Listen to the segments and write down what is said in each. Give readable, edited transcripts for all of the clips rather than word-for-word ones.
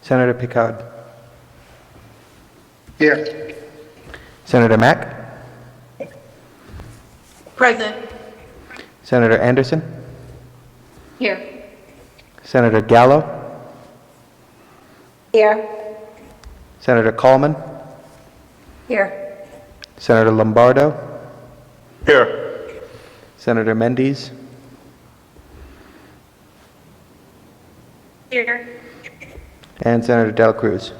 Senator Picard. Here. Senator Mack. Present. Senator Anderson. Here. Senator Gallo. Here. Senator Coleman. Here. Senator Lombardo. Here. Senator Mendes. Here. And Senator Del Cruz.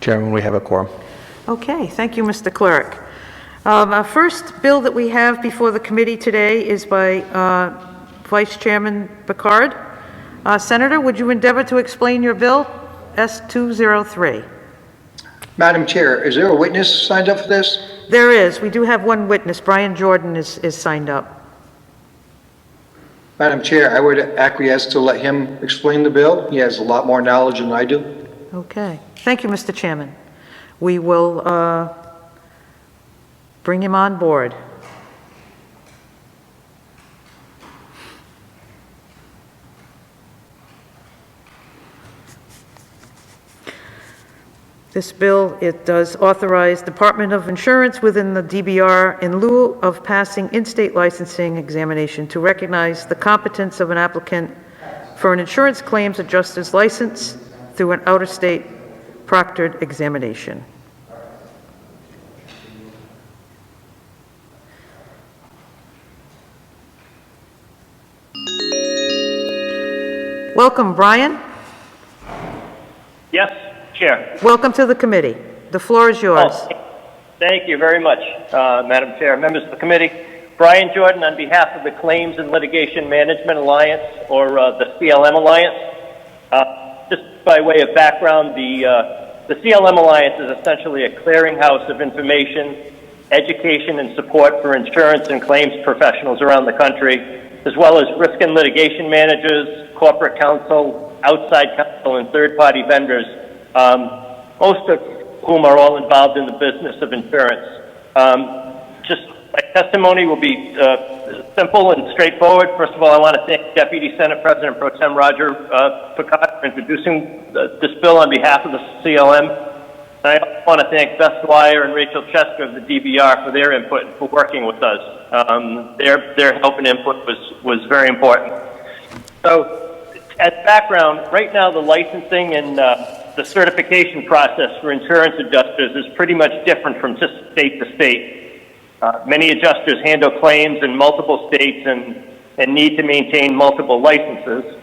Chairman, we have a quorum. Okay, thank you, Mr. Clerk. Our first bill that we have before the committee today is by Vice Chairman Picard. Senator, would you endeavor to explain your bill, S203? Madam Chair, is there a witness signed up for this? There is. We do have one witness. Brian Jordan is signed up. Madam Chair, I would acquiesce to let him explain the bill. He has a lot more knowledge than I do. Okay. Thank you, Mr. Chairman. We will bring him on board. This bill, it does authorize Department of Insurance within the DBR in lieu of passing in-state licensing examination to recognize the competence of an applicant for an insurance claims adjuster's license through an out-of-state proctored examination. Welcome, Brian. Yes, Chair. Welcome to the committee. The floor is yours. Oh, thank you very much, Madam Chair, members of the committee. Brian Jordan on behalf of the Claims and Litigation Management Alliance, or the CLM Alliance. Just by way of background, the CLM Alliance is essentially a clearinghouse of information, education, and support for insurance and claims professionals around the country, as well as risk and litigation managers, corporate counsel, outside counsel, and third-party vendors, most of whom are all involved in the business of insurance. Just my testimony will be simple and straightforward. First of all, I want to thank Deputy Senate President Pro Tem Roger Picard for introducing this bill on behalf of the CLM. And I also want to thank Beth Dwyer and Rachel Chester of the DBR for their input and for working with us. Their help and input was very important. So, as background, right now the licensing and the certification process for insurance adjusters is pretty much different from just state to state. Many adjusters handle claims in multiple states and need to maintain multiple licenses,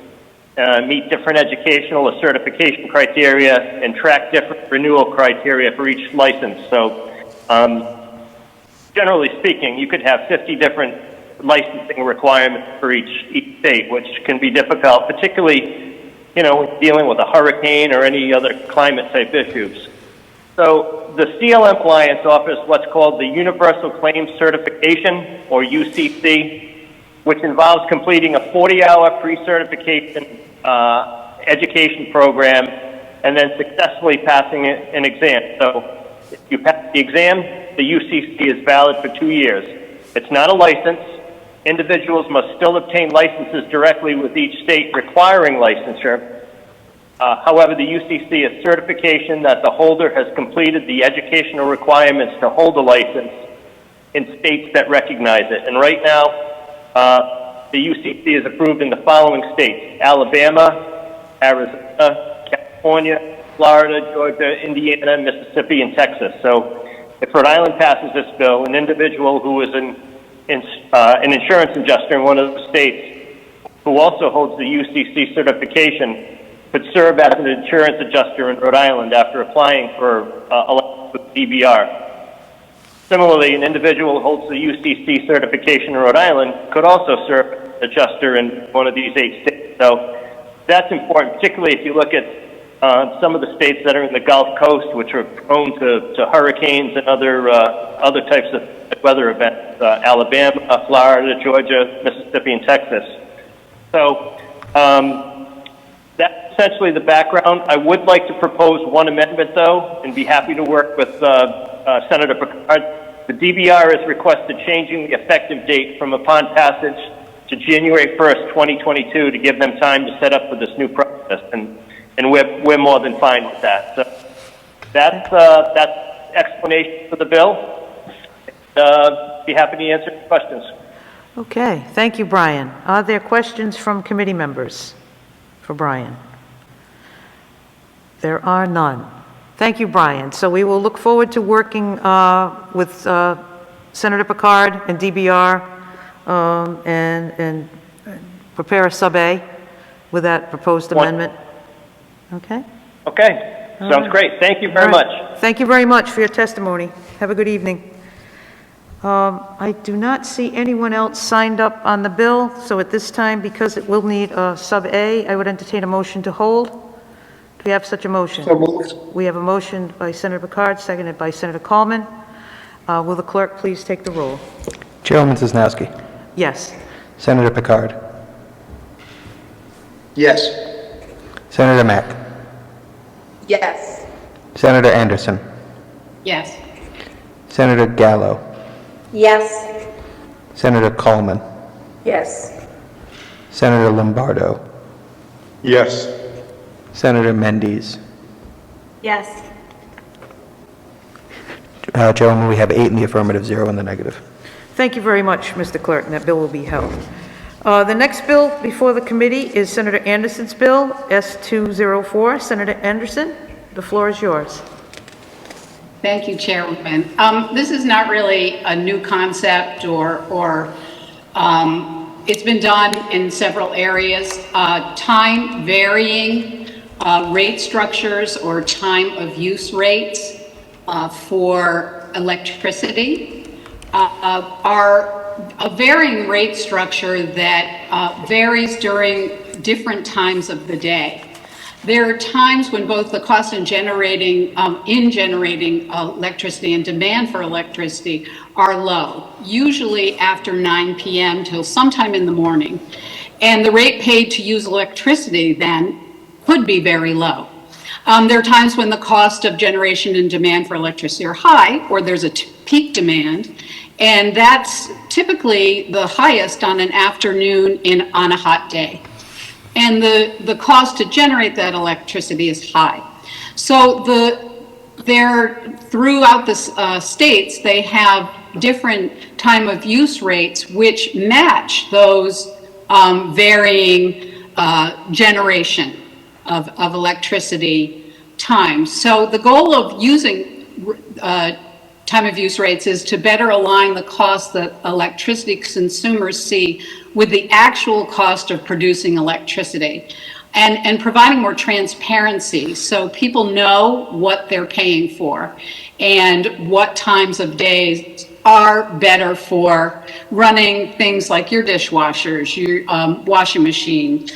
meet different educational or certification criteria, and track different renewal criteria for each license. So, generally speaking, you could have 50 different licensing requirements for each state, which can be difficult, particularly, dealing with a hurricane or any other climate type issues. So the CLM Alliance offers what's called the Universal Claims Certification, or UCC, which involves completing a 40-hour pre-certification education program and then successfully passing an exam. So if you pass the exam, the UCC is valid for 2 years. It's not a license. Individuals must still obtain licenses directly with each state requiring licensure. However, the UCC is certification that the holder has completed the educational requirements to hold a license in states that recognize it. And right now, the UCC is approved in the following states: Alabama, Arizona, California, Florida, Georgia, Indiana, Mississippi, and Texas. So if Rhode Island passes this bill, an individual who is an insurance adjuster in one of the states who also holds the UCC certification could serve as an insurance adjuster in Rhode Island after applying for a license with DBR. Similarly, an individual who holds the UCC certification in Rhode Island could also serve as an adjuster in one of these 8 states. So that's important, particularly if you look at some of the states that are in the Gulf Coast, which are prone to hurricanes and other types of weather events: Alabama, Florida, Georgia, Mississippi, and Texas. So that's essentially the background. I would like to propose one amendment, though, and be happy to work with Senator Picard. The DBR has requested changing the effective date from upon passage to January 1st, 2022, to give them time to set up for this new process, and we're more than fine with that. So that's explanation for the bill. Be happy to answer any questions. Okay, thank you, Brian. Are there questions from committee members for Brian? There are none. Thank you, Brian. So we will look forward to working with Senator Picard and DBR and prepare a sub-A with that proposed amendment. Okay? Okay, All sounds right. great. Thank you very All right. much. Thank you very much for your testimony. Have a good evening. I do not see anyone else signed up on the bill, so at this time, because it will need a sub-A, I would entertain a motion to hold. Do we have such a motion? So moved. We have a motion by Senator Picard, seconded by Senator Coleman. Will the clerk please take the roll? Chairwoman Sosnowski. Yes. Senator Picard. Yes. Senator Mack. Yes. Senator Anderson. Yes. Senator Gallo. Yes. Senator Coleman. Yes. Senator Lombardo. Yes. Senator Mendes. Yes. Chairwoman, we have 8 in the affirmative, 0 in the negative. Thank you very much, Mr. Clerk, and that bill will be held. The next bill before the committee is Senator Anderson's bill, S204. Senator Anderson, the floor is yours. Thank you, Chairwoman. This is not really a new concept or it's been done in several areas. Time varying rate structures or time of use rates for electricity are a varying rate structure that varies during different times of the day. There are times when both the cost in generating electricity and demand for electricity are low, usually after 9 p.m. till sometime in the morning. And the rate paid to use electricity then could be very low. There are times when the cost of generation and demand for electricity are high, or there's a peak demand, and that's typically the highest on an afternoon on a hot day. And the cost to generate that electricity is high. So throughout the states, they have different time of use rates which match those varying generation of electricity times. So the goal of using time of use rates is to better align the cost that electricity consumers see with the actual cost of producing electricity and providing more transparency so people know what they're paying for and what times of days are better for running things like your dishwashers, your washing machine.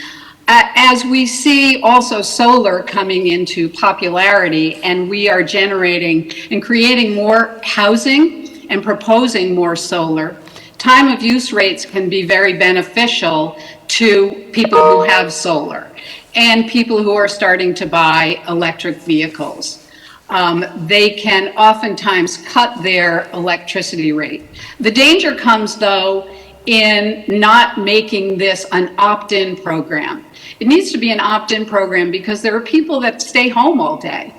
As we see also solar coming into popularity, and we are generating and creating more housing and proposing more solar, time of use rates can be very beneficial to people who have solar and people who are starting to buy electric vehicles. They can oftentimes cut their electricity rate. The danger comes, though, in not making this an opt-in program. It needs to be an opt-in program because there are people that stay home all day,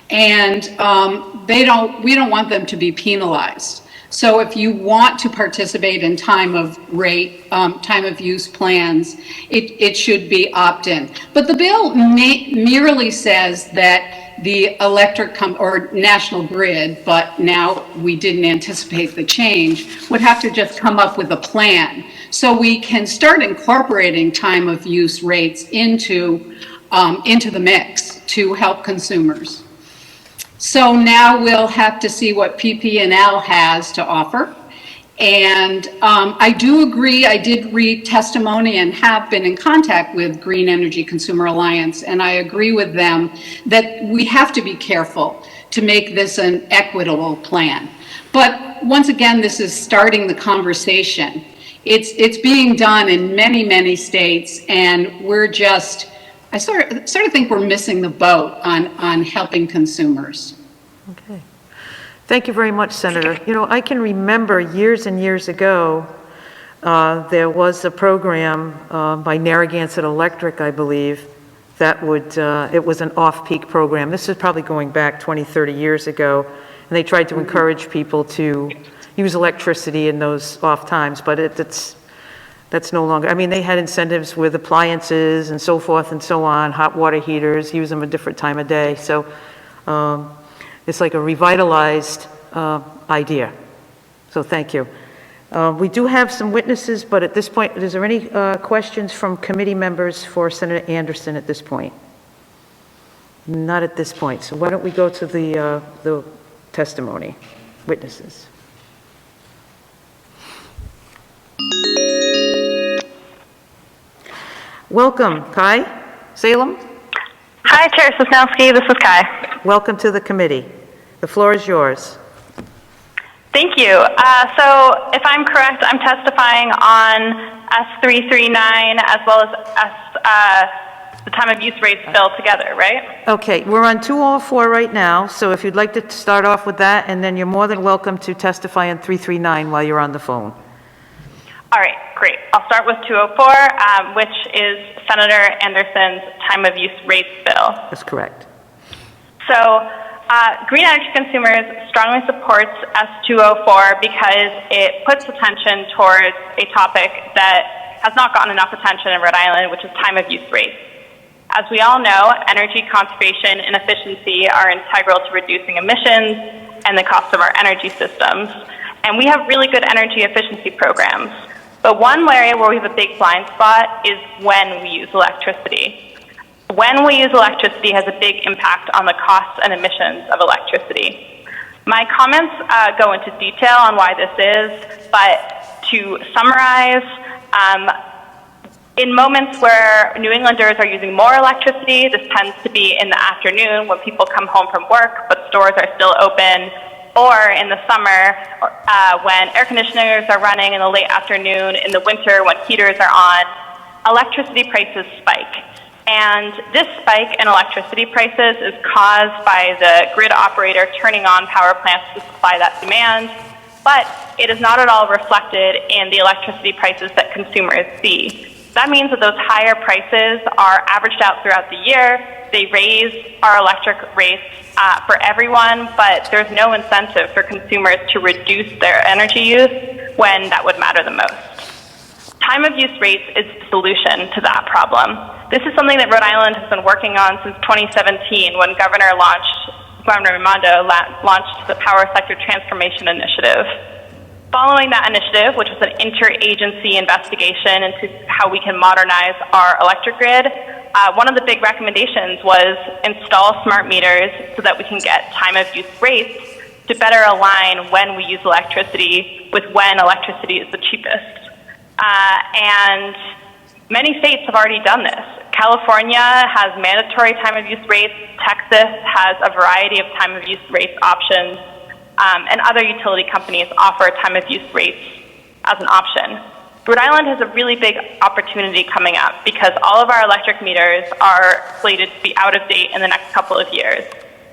and we don't want them to be penalized. So if you want to participate in time of use plans, it should be opt-in. But the bill merely says that the electric or national grid, but now we didn't anticipate the change, would have to just come up with a plan. So we can start incorporating time of use rates into the mix to help consumers. So now we'll have to see what PP&L has to offer. And I do agree, I did read testimony and have been in contact with Green Energy Consumer Alliance, and I agree with them that we have to be careful to make this an equitable plan. But once again, this is starting the conversation. It's being done in many, many states, and we're just, I sort of think we're missing the boat on helping consumers. Okay. Thank you very much, Senator. You know, I can remember years and years ago, there was a program by Narragansett Electric, I believe, that would, it was an off-peak program. This is probably going back 20, 30 years ago, and they tried to encourage people to use electricity in those off times, but that's no longer, I mean, they had incentives with appliances and so forth and so on, hot water heaters, use them a different time of day. So it's like a revitalized idea. So thank you. We do have some witnesses, but at this point, is there any questions from committee members for Senator Anderson at this point? Not at this point. So why don't we go to the testimony, witnesses. Welcome, Kai Salem. Hi, Chair Sosnowski. This is Kai. Welcome to the committee. The floor is yours. Thank you. So if I'm correct, I'm testifying on S339 as well as the time of use rates bill together, right? Okay, we're on 204 right now, so if you'd like to start off with that, and then you're more than welcome to testify on 339 while you're on the phone. All right, great. I'll start with 204, which is Senator Anderson's time of use rates bill. That's correct. So Green Energy Consumers strongly supports S204 because it puts attention towards a topic that has not gotten enough attention in Rhode Island, which is time of use rates. As we all know, energy conservation and efficiency are integral to reducing emissions and the cost of our energy systems. And we have really good energy efficiency programs. But one area where we have a big blind spot is when we use electricity. When we use electricity has a big impact on the costs and emissions of electricity. My comments go into detail on why this is, but to summarize, in moments where New Englanders are using more electricity, this tends to be in the afternoon when people come home from work, but stores are still open, or in the summer when air conditioners are running in the late afternoon, in the winter when heaters are on, electricity prices spike. And this spike in electricity prices is caused by the grid operator turning on power plants to supply that demand, but it is not at all reflected in the electricity prices that consumers see. That means that those higher prices are averaged out throughout the year. They raise our electric rates for everyone, but there's no incentive for consumers to reduce their energy use when that would matter the most. Time of use rates is the solution to that problem. This is something that Rhode Island has been working on since 2017 when Governor Raimondo launched the Power Sector Transformation Initiative. Following that initiative, which was an interagency investigation into how we can modernize our electric grid, one of the big recommendations was install smart meters so that we can get time of use rates to better align when we use electricity with when electricity is the cheapest. And many states have already done this. California has mandatory time of use rates. Texas has a variety of time of use rates options. And other utility companies offer time of use rates as an option. Rhode Island has a really big opportunity coming up because all of our electric meters are slated to be out of date in the next couple of years.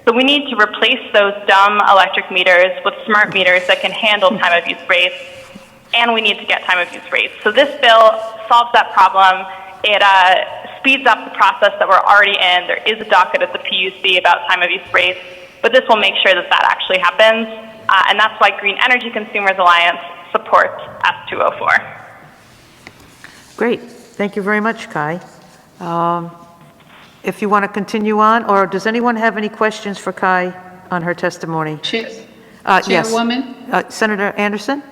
So we need to replace those dumb electric meters with smart meters that can handle time of use rates, and we need to get time of use rates. So this bill solves that problem. It speeds up the process that we're already in. There is a docket at the PUC about time of use rates, but this will make sure that that actually happens, and that's why Green Energy Consumers Alliance supports S204. Great. Thank you very much, Kai. If you want to continue on, or does anyone have any questions for Kai on her testimony? Chairwoman? Yes. Senator Anderson?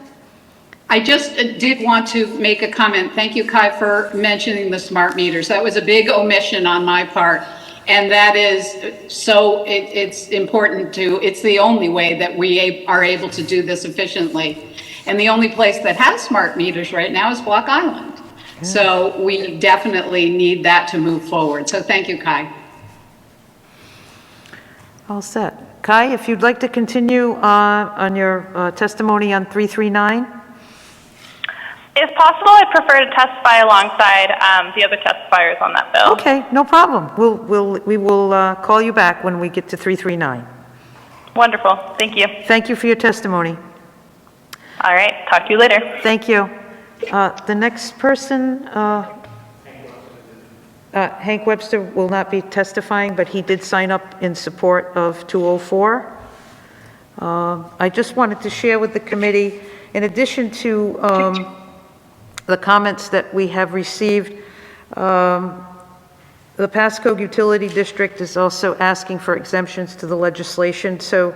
I just did want to make a comment. Thank you, Kai, for mentioning the smart meters. That was a big omission on my part. And that is so it's important it's the only way that we are able to do this efficiently. And the only place that has smart meters right now is Block Island. Yeah. So we definitely need that to move forward. So thank you, Kai. All set. Kai, if you'd like to continue on your testimony on 339. If possible, I prefer to testify alongside the other testifiers on that bill. Okay, no problem. We will call you back when we get to 339. Wonderful. Thank you. Thank you for your testimony. All right. Talk to you later. Thank you. The next person, Hank Webster will not be testifying, but he did sign up in support of 204. I just wanted to share with the committee, in addition to the comments that we have received, the Pasco Utility District is also asking for exemptions to the legislation. So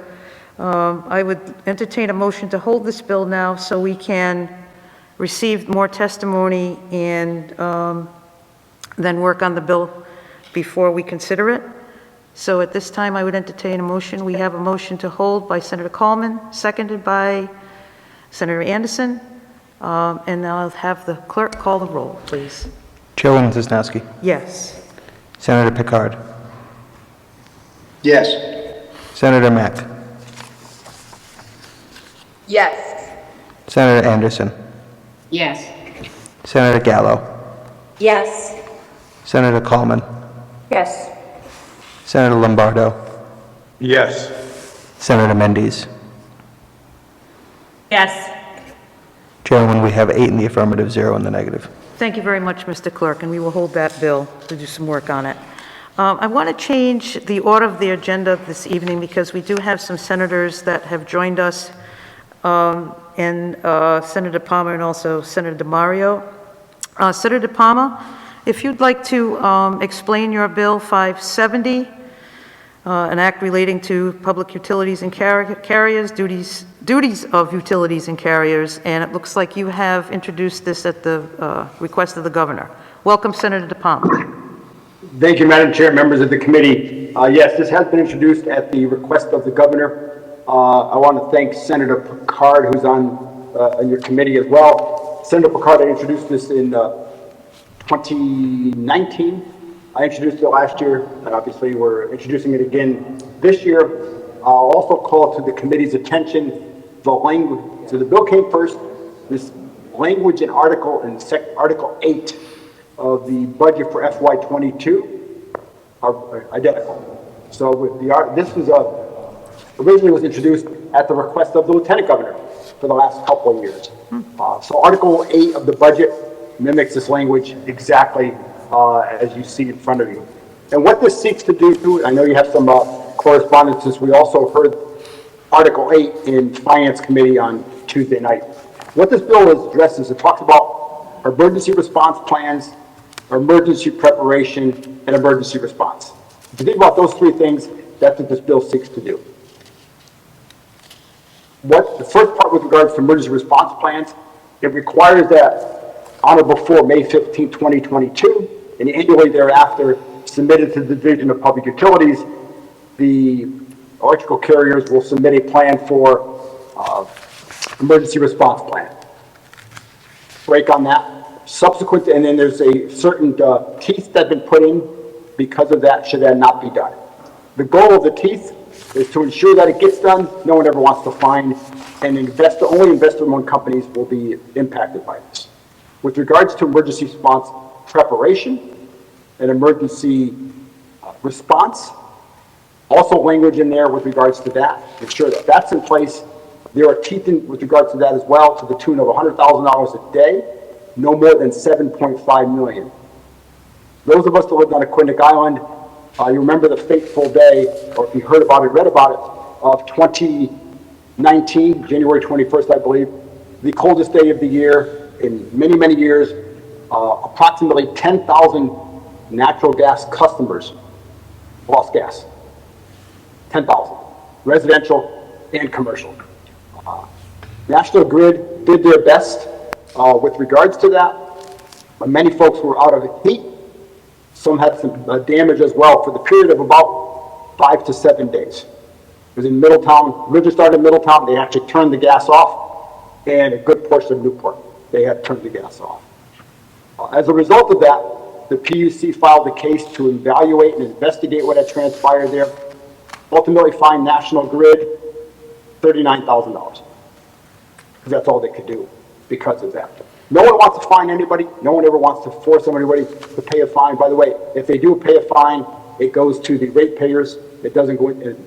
I would entertain a motion to hold this bill now so we can receive more testimony and then work on the bill before we consider it. So at this time, I would entertain a motion. We have a motion to hold by Senator Coleman, seconded by Senator Anderson. And now I'll have the clerk call the roll, please. Chairwoman Tisnowski. Yes. Senator Picard. Yes. Senator Mack. Yes. Senator Anderson. Yes. Senator Gallo. Yes. Senator Coleman. Yes. Senator Lombardo. Yes. Senator Mendes. Yes. Chairwoman, we have 8 in the affirmative, 0 in the negative. Thank you very much, Mr. Clerk, and we will hold that bill to do some work on it. I want to change the order of the agenda this evening because we do have some senators that have joined us, and Senator Palmer and also Senator DeMario. Senator Palmer, if you'd like to explain your bill 570, an act relating to public utilities and carriers, duties of utilities and carriers, and it looks like you have introduced this at the request of the governor. Welcome, Senator DePalma. Thank you, Madam Chair, members of the committee. Yes, this has been introduced at the request of the governor. I want to thank Senator Picard, who's on your committee as well. Senator Picard, I introduced this in 2019. I introduced it last year, and obviously we're introducing it again this year. I'll also call to the committee's attention the language. So the bill came first. This language in Article 8 of the budget for FY22 are identical. So with this was originally was introduced at the request of the Lieutenant Governor for the last couple of years. So Article 8 of the budget mimics this language exactly as you see in front of you. And what this seeks to do, I know you have some correspondence, since we also heard Article 8 in Finance Committee on Tuesday night. What this bill addresses, it talks about emergency response plans, emergency preparation, and emergency response. If you think about those three things, that's what this bill seeks to do. The first part with regards to emergency response plans, it requires that on or before May 15, 2022, and annually thereafter, submitted to the Division of Public Utilities, the electrical carriers will submit a plan for emergency response plan. Break on that. Subsequent, and then there's a certain teeth that have been put in because of that, should that not be done. The goal of the teeth is to ensure that it gets done. No one ever wants to fine, and only investor-owned companies will be impacted by this. With regards to emergency response preparation and emergency response, also language in there with regards to that, ensure that that's in place. There are teeth in with regards to that as well, to the tune of $100,000 a day, no more than $7.5 million. Those of us that lived on Aquidneck Island, you remember the fateful day, or if you heard about it, read about it, of 2019, January 21st, I believe, the coldest day of the year in many, many years. Approximately 10,000 natural gas customers lost gas. 10,000, residential and commercial. National Grid did their best with regards to that. Many folks were out of heat. Some had some damage as well for the period of about 5 to 7 days. It was in Middletown. Ridge started in Middletown. They actually turned the gas off, and a good portion of Newport, they had turned the gas off. As a result of that, the PUC filed a case to evaluate and investigate what had transpired there. Ultimately fined National Grid $39,000, because that's all they could do because of that. No one wants to fine anybody. No one ever wants to force anybody to pay a fine. By the way, if they do pay a fine, it goes to the ratepayers. It doesn't go into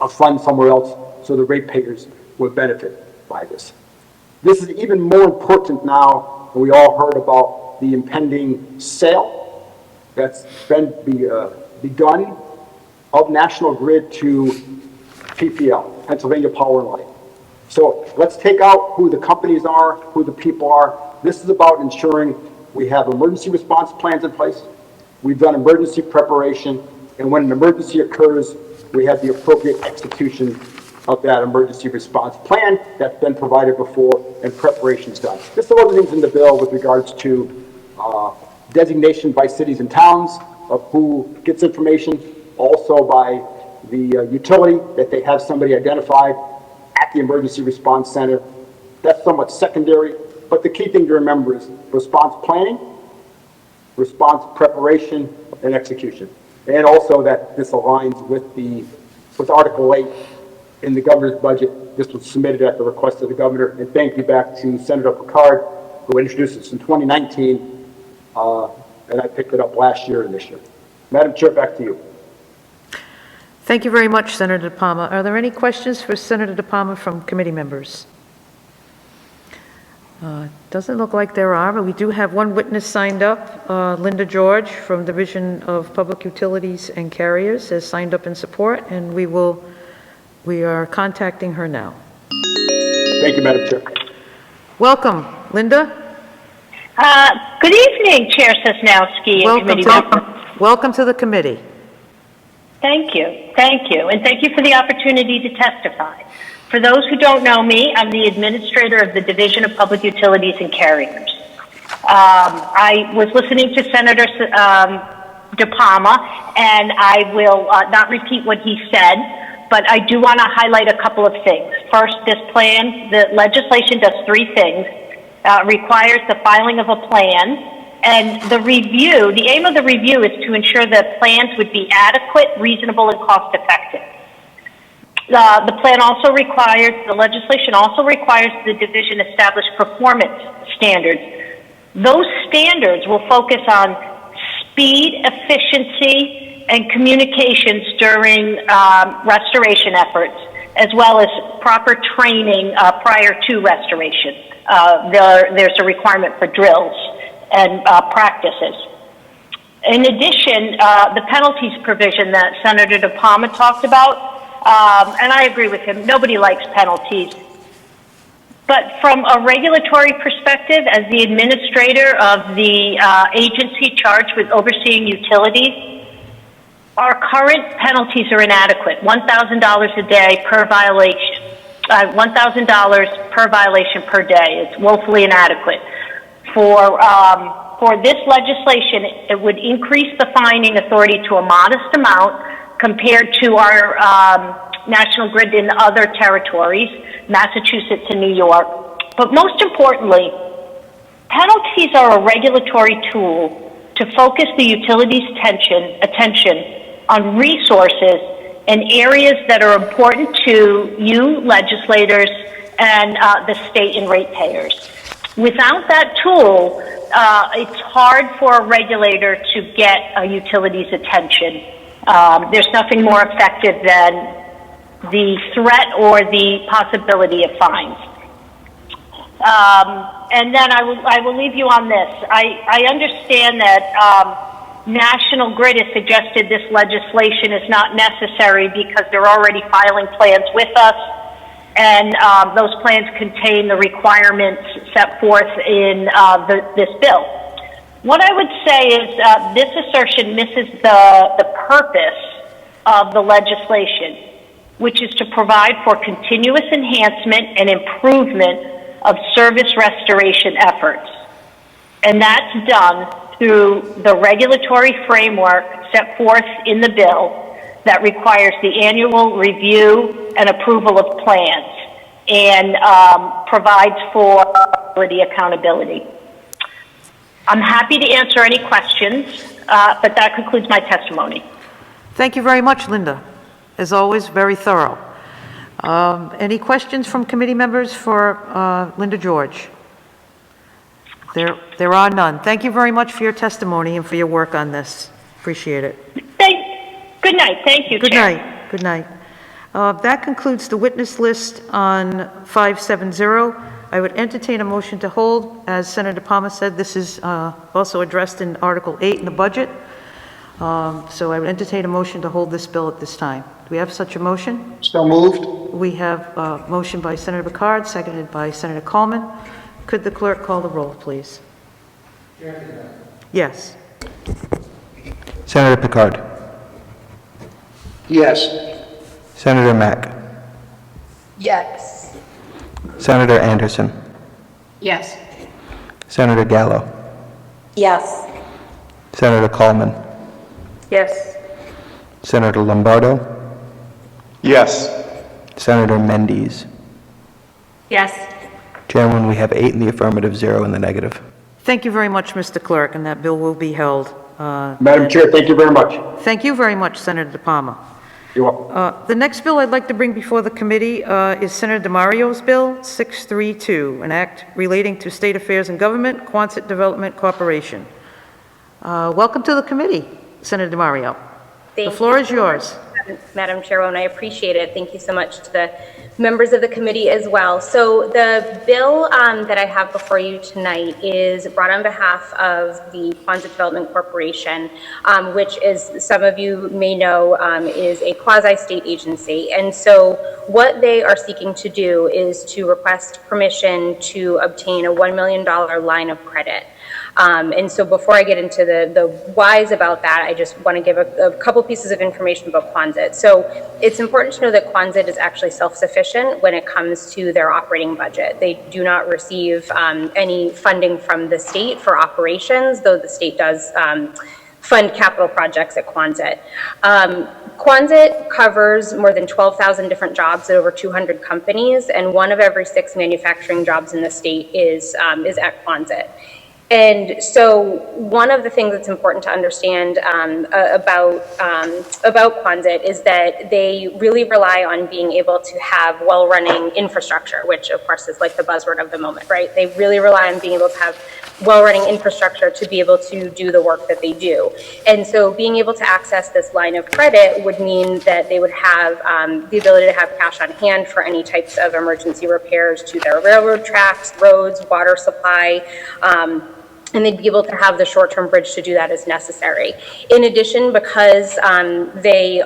a fund somewhere else, so the ratepayers would benefit by this. This is even more important now, and we all heard about the impending sale that's been begun of National Grid to PPL, Pennsylvania Power and Light. So let's take out who the companies are, who the people are. This is about ensuring we have emergency response plans in place. We've done emergency preparation, and when an emergency occurs, we have the appropriate execution of that emergency response plan that's been provided before and preparations done. There's some other things in the bill with regards to designation by cities and towns of who gets information, also by the utility that they have somebody identified at the emergency response center. That's somewhat secondary, but the key thing to remember is response planning, response preparation, and execution. And also that this aligns with Article 8 in the governor's budget. This was submitted at the request of the governor. And thank you back to Senator Picard, who introduced this in 2019, and I picked it up last year and this year. Madam Chair, back to you. Thank you very much, Senator DePalma. Are there any questions for Senator DePalma from committee members? Doesn't look like there are, but we do have one witness signed up. Linda George from Division of Public Utilities and Carriers has signed up in support, and we are contacting her now. Thank you, Madam Chair. Welcome, Linda. Good evening, Chair Sosnowski and committee members. Welcome to the committee. Thank you, and thank you for the opportunity to testify. For those who don't know me, I'm the administrator of the Division of Public Utilities and Carriers. I was listening to Senator DePalma, and I will not repeat what he said, but I do want to highlight a couple of things. First, this plan, the legislation does three things. Requires the filing of a plan, and the review, the aim of the review is to ensure that plans would be adequate, reasonable, and cost-effective. The plan also requires, the legislation also requires the division establish performance standards. Those standards will focus on speed, efficiency, and communications during restoration efforts, as well as proper training prior to restoration. There's a requirement for drills and practices. In addition, the penalties provision that Senator DePalma talked about, and I agree with him, nobody likes penalties. But from a regulatory perspective, as the administrator of the agency charged with overseeing utilities, our current penalties are inadequate. $1,000 a day per violation. $1,000 per violation per day. It's woefully inadequate. For this legislation, it would increase the fining authority to a modest amount compared to our National Grid in other territories, Massachusetts and New York. But most importantly, penalties are a regulatory tool to focus the utilities' attention on resources and areas that are important to you legislators and the state and ratepayers. Without that tool, it's hard for a regulator to get a utility's attention. There's nothing more effective than the threat or the possibility of fines. And then I will leave you on this. I understand that National Grid has suggested this legislation is not necessary because they're already filing plans with us, and those plans contain the requirements set forth in this bill. What I would say is this assertion misses the purpose of the legislation, which is to provide for continuous enhancement and improvement of service restoration efforts. And that's done through the regulatory framework set forth in the bill that requires the annual review and approval of plans and provides for accountability. I'm happy to answer any questions, but that concludes my testimony. Thank you very much, Linda. As always, very thorough. Any questions from committee members for Linda George? There are none. Thank you very much for your testimony and for your work on this. Appreciate it. Good night. Thank you, Good Chair. night. Good night. That concludes the witness list on 570. I would entertain a motion to hold. As Senator Palmer said, this is also addressed in Article 8 in the budget. So I would entertain a motion to hold this bill at this time. Do we have such a motion? So moved. We have a motion by Senator Picard, seconded by Senator Coleman. Could the clerk call the roll, please? Yes. Senator Picard. Yes. Senator Mack. Yes. Senator Anderson. Yes. Senator Gallo. Yes. Senator Coleman. Yes. Senator Lombardo. Yes. Senator Mendes. Yes. Chairman, we have 8 in the affirmative, 0 in the negative. Thank you very much, Mr. Clerk, and that bill will be held. Madam Chair, thank you very much. Thank you very much, Senator De Palma. You're welcome. The next bill I'd like to bring before the committee is Senator DeMario's Bill 632, an act relating to state affairs and government, Quonset Development Corporation. Welcome to the committee, Senator DeMario. The floor is yours. Madam Chairwoman, I appreciate it. Thank you so much to the members of the committee as well. So the bill that I have before you tonight is brought on behalf of the Quonset Development Corporation, which, as some of you may know, is a quasi-state agency. And so what they are seeking to do is to request permission to obtain a $1 million line of credit. And so before I get into the whys about that, I just want to give a couple pieces of information about Quonset. So it's important to know that Quonset is actually self-sufficient when it comes to their operating budget. They do not receive any funding from the state for operations, though the state does fund capital projects at Quonset. Quonset covers more than 12,000 different jobs at over 200 companies, and 1 of every 6 manufacturing jobs in the state is at Quonset. And so one of the things that's important to understand about Quonset is that they really rely on being able to have well-running infrastructure, which of course is like the buzzword of the moment, right? They really rely on being able to have well-running infrastructure to be able to do the work that they do. And so being able to access this line of credit would mean that they would have the ability to have cash on hand for any types of emergency repairs to their railroad tracks, roads, water supply, and they'd be able to have the short-term bridge to do that as necessary. In addition, because they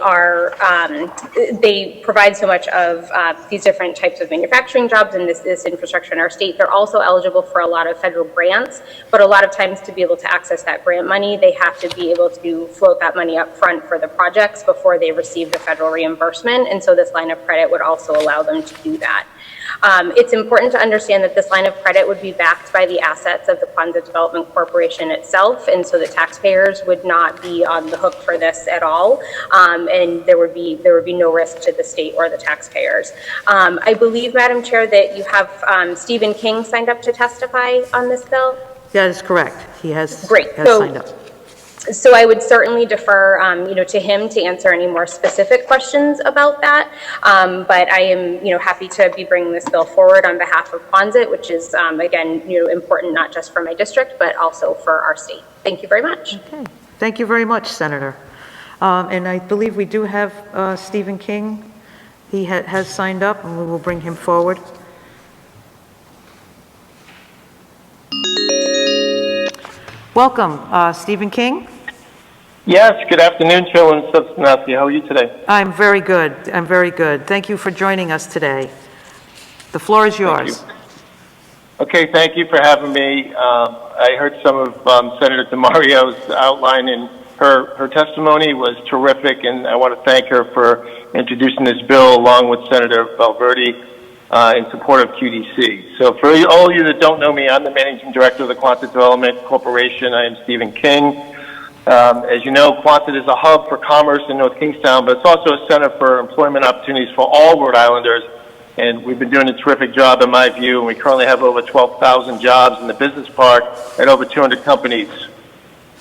provide so much of these different types of manufacturing jobs and this infrastructure in our state, they're also eligible for a lot of federal grants, but a lot of times to be able to access that grant money, they have to be able to float that money up front for the projects before they receive the federal reimbursement, and so this line of credit would also allow them to do that. It's important to understand that this line of credit would be backed by the assets of the Quonset Development Corporation itself, and so the taxpayers would not be on the hook for this at all, and there would be no risk to the state or the taxpayers. I believe, Madam Chair, that you have Stephen King signed up to testify on this bill. That is correct. He has, Great. signed up. So I would certainly defer, to him to answer any more specific questions about that. But I am, happy to be bringing this bill forward on behalf of Quonset, which is, again, important not just for my district, but also for our state. Thank you very much. Okay. Thank you very much, Senator. And I believe we do have Stephen King. He has signed up, and we will bring him forward. Welcome, Stephen King. Yes, good afternoon, Chairwoman Substanowski. How are you today? I'm very good. I'm very good. Thank you for joining us today. The floor is yours. Thank you. Okay, thank you for having me. I heard some of Senator DeMario's outline, and her testimony was terrific, and I want to thank her for introducing this bill along with Senator Valverde in support of QDC. So for all of you that don't know me, I'm the Managing Director of the Quonset Development Corporation. I am Stephen King. As you know, Quonset is a hub for commerce in North Kingstown, but it's also a center for employment opportunities for all Rhode Islanders, and we've been doing a terrific job in my view, and we currently have over 12,000 jobs in the business park and over 200 companies.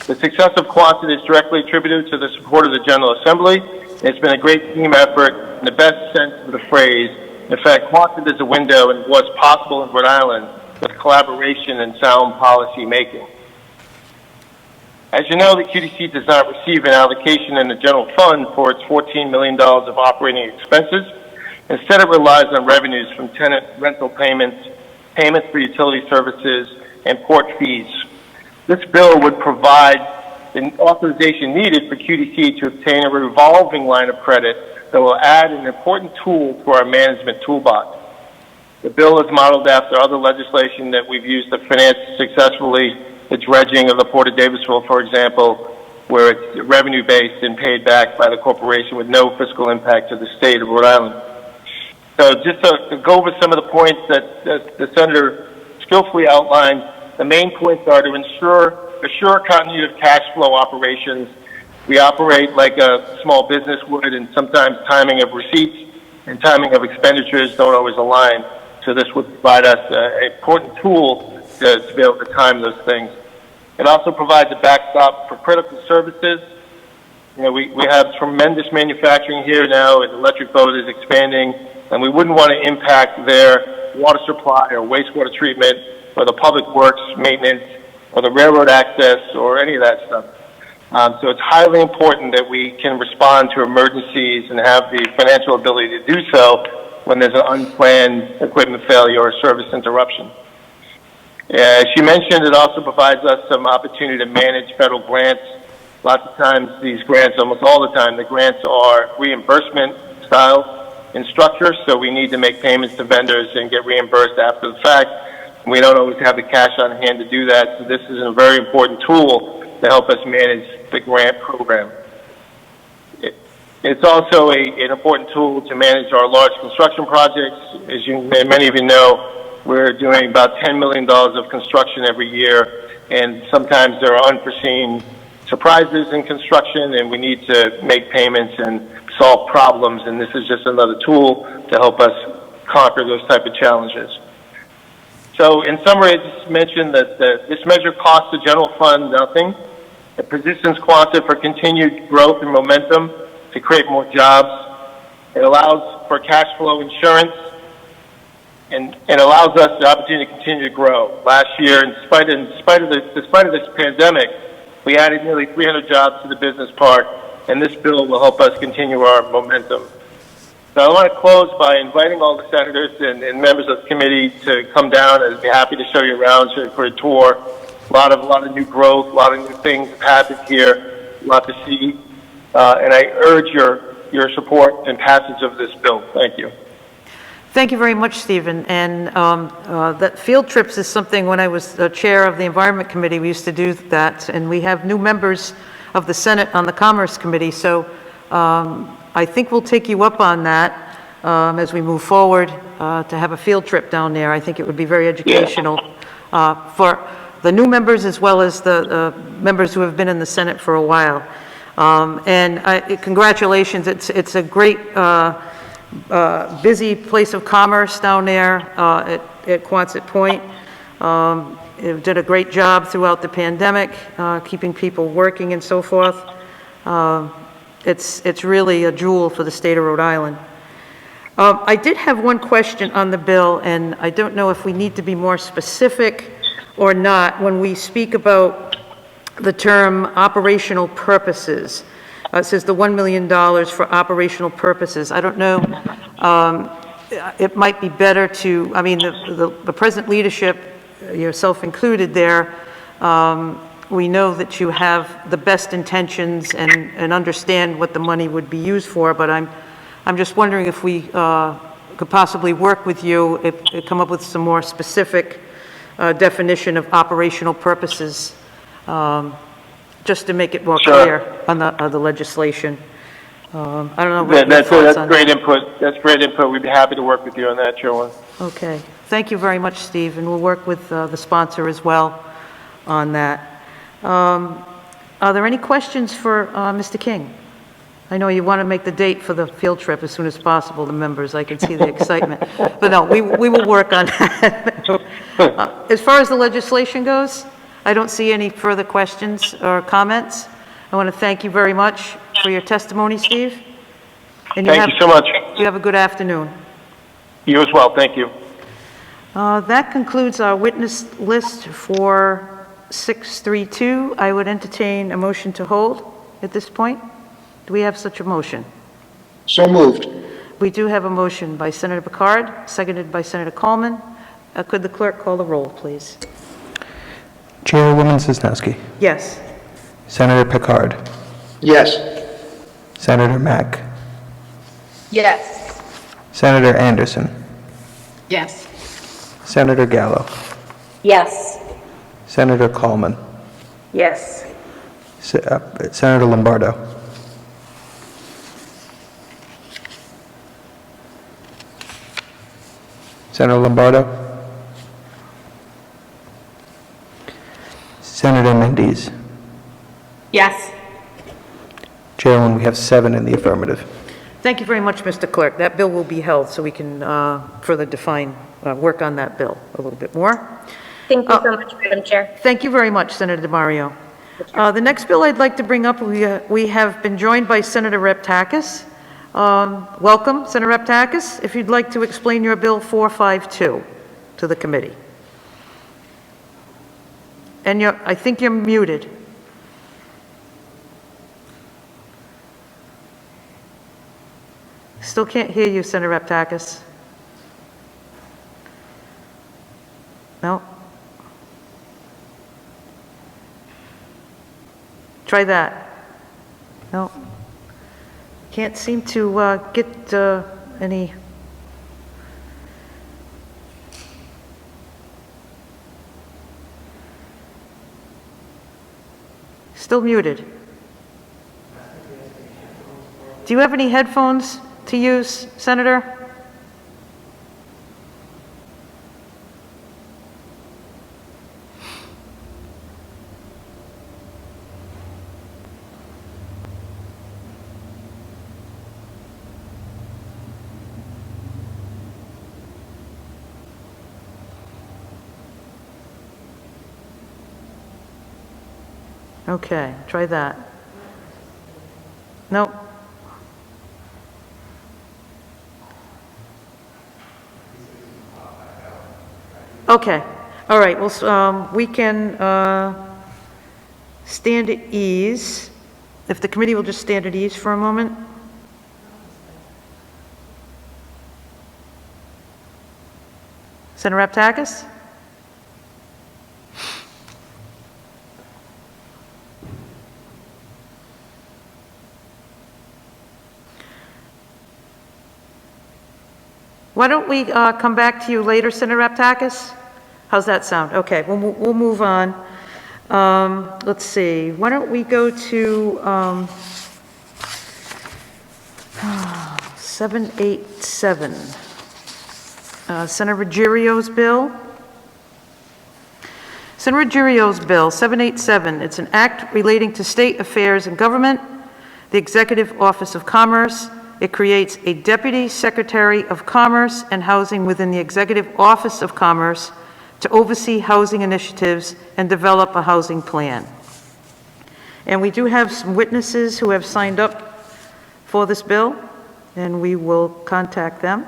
The success of Quonset is directly attributed to the support of the General Assembly. It's been a great team effort in the best sense of the phrase. In fact, Quonset is a window into what's possible in Rhode Island with collaboration and sound policy making. As you know, the QDC does not receive an allocation in the general fund for its $14 million of operating expenses. Instead, it relies on revenues from tenant rental payments payments for utility services, and port fees. This bill would provide the authorization needed for QDC to obtain a revolving line of credit that will add an important tool to our management toolbox. The bill is modeled after other legislation that we've used to finance successfully the dredging of the Port of Davisville, for example, where it's revenue-based and paid back by the corporation with no fiscal impact to the state of Rhode Island. So just to go over some of the points that the Senator skillfully outlined, the main points are to assure continuity of cash flow operations. We operate like a small business would, and sometimes timing of receipts and timing of expenditures don't always align. So this would provide us an important tool to be able to time those things. It also provides a backstop for critical services. You know, we have tremendous manufacturing here now, and electric boat is expanding, and we wouldn't want to impact their water supply or wastewater treatment or the public works maintenance or the railroad access or any of that stuff. So it's highly important that we can respond to emergencies and have the financial ability to do so when there's an unplanned equipment failure or service interruption. As you mentioned, it also provides us some opportunity to manage federal grants. Lots of times these grants, almost all the time, the grants are reimbursement style in structure, so we need to make payments to vendors and get reimbursed after the fact. We don't always have the cash on hand to do that, so this is a very important tool to help us manage the grant program. It's also an important tool to manage our large construction projects. As many of you know, we're doing about $10 million of construction every year, and sometimes there are unforeseen surprises in construction, and we need to make payments and solve problems, and this is just another tool to help us conquer those type of challenges. So in summary, I just mentioned that this measure costs the general fund nothing. It positions Quonset for continued growth and momentum to create more jobs. It allows for cash flow insurance and allows us the opportunity to continue to grow. Last year, despite of this pandemic, we added nearly 300 jobs to the business park, and this bill will help us continue our momentum. So I want to close by inviting all the senators and members of the committee to come down. I'd be happy to show you around for a tour. A lot of new growth, a lot of new things have happened here, a lot to see. And I urge your support and passage of this bill. Thank you. Thank you very much, Stephen. And that field trips is something, when I was the chair of the Environment Committee, we used to do that. And we have new members of the Senate on the Commerce Committee. So I think we'll take you up on that as we move forward to have a field trip down there. I think it would be very educational for the new members as well as the members who have been in the Senate for a while. Congratulations. It's a great busy place of commerce down there at Quonset Point. It did a great job throughout the pandemic, keeping people working and so forth. It's really a jewel for the state of Rhode Island. I did have one question on the bill, and I don't know if we need to be more specific or not when we speak about the term operational purposes. It says the $1 million for operational purposes. I don't know, it might be better to, I mean, the present leadership, yourself included there, we know that you have the best intentions and understand what the money would be used for, but I'm just wondering if we could possibly work with you if come up with some more specific definition of operational purposes, just to make it more clear on the legislation. I don't know. That's great input. That's great input. We'd be happy to work with you on that, Chairwoman. Okay. Thank you very much, Steve, and we'll work with the sponsor as well on that. Are there any questions for Mr. King? I know you want to make the date for the field trip as soon as possible, the members. I can see the excitement. But no, we will work on that. As far as the legislation goes, I don't see any further questions or comments. I want to thank you very much for your testimony, Steve. And thank you so much. You have a good afternoon. You as well. Thank you. That concludes our witness list for 632. I would entertain a motion to hold at this point. Do we have such a motion? So moved. We do have a motion by Senator Picard, seconded by Senator Coleman. Could the clerk call the roll, please? Chairwoman Sosnowski, Yes. Senator Picard, Yes. Senator Mack, Yes. Senator Anderson, Yes. Senator Gallo, Yes. Senator Coleman, Yes. Senator Lombardo, Senator Lombardo, Senator Mendes. Yes. Chairwoman, we have 7 in the affirmative. Thank you very much, Mr. Clerk. That bill will be held so we can further define, work on that bill a little bit more. Thank you so much, Madam Chair. Thank you very much, Senator DeMario. The next bill I'd like to bring up, we have been joined by Senator Reptakis. Welcome, Senator Reptakis. If you'd like to explain your Bill 452 to the committee. And I think you're muted. Still can't hear you, Senator Reptakis. No? Try that. No. Can't seem to get any. Still muted. Do you have any headphones to use, Senator? Okay, try that. Nope. Okay, all right, well, we can stand at ease. If the committee will just stand at ease for a moment. Senator Reptakis? Why don't we come back to you later, Senator Reptakis? How's that sound? Okay, we'll move on. Let's see. Why don't we go to 787, Senator Ruggiero's bill. Senator Ruggiero's bill, 787. It's an act relating to state affairs and government, the Executive Office of Commerce. It creates a Deputy Secretary of Commerce and Housing within the Executive Office of Commerce to oversee housing initiatives and develop a housing plan. And we do have some witnesses who have signed up for this bill, and we will contact them.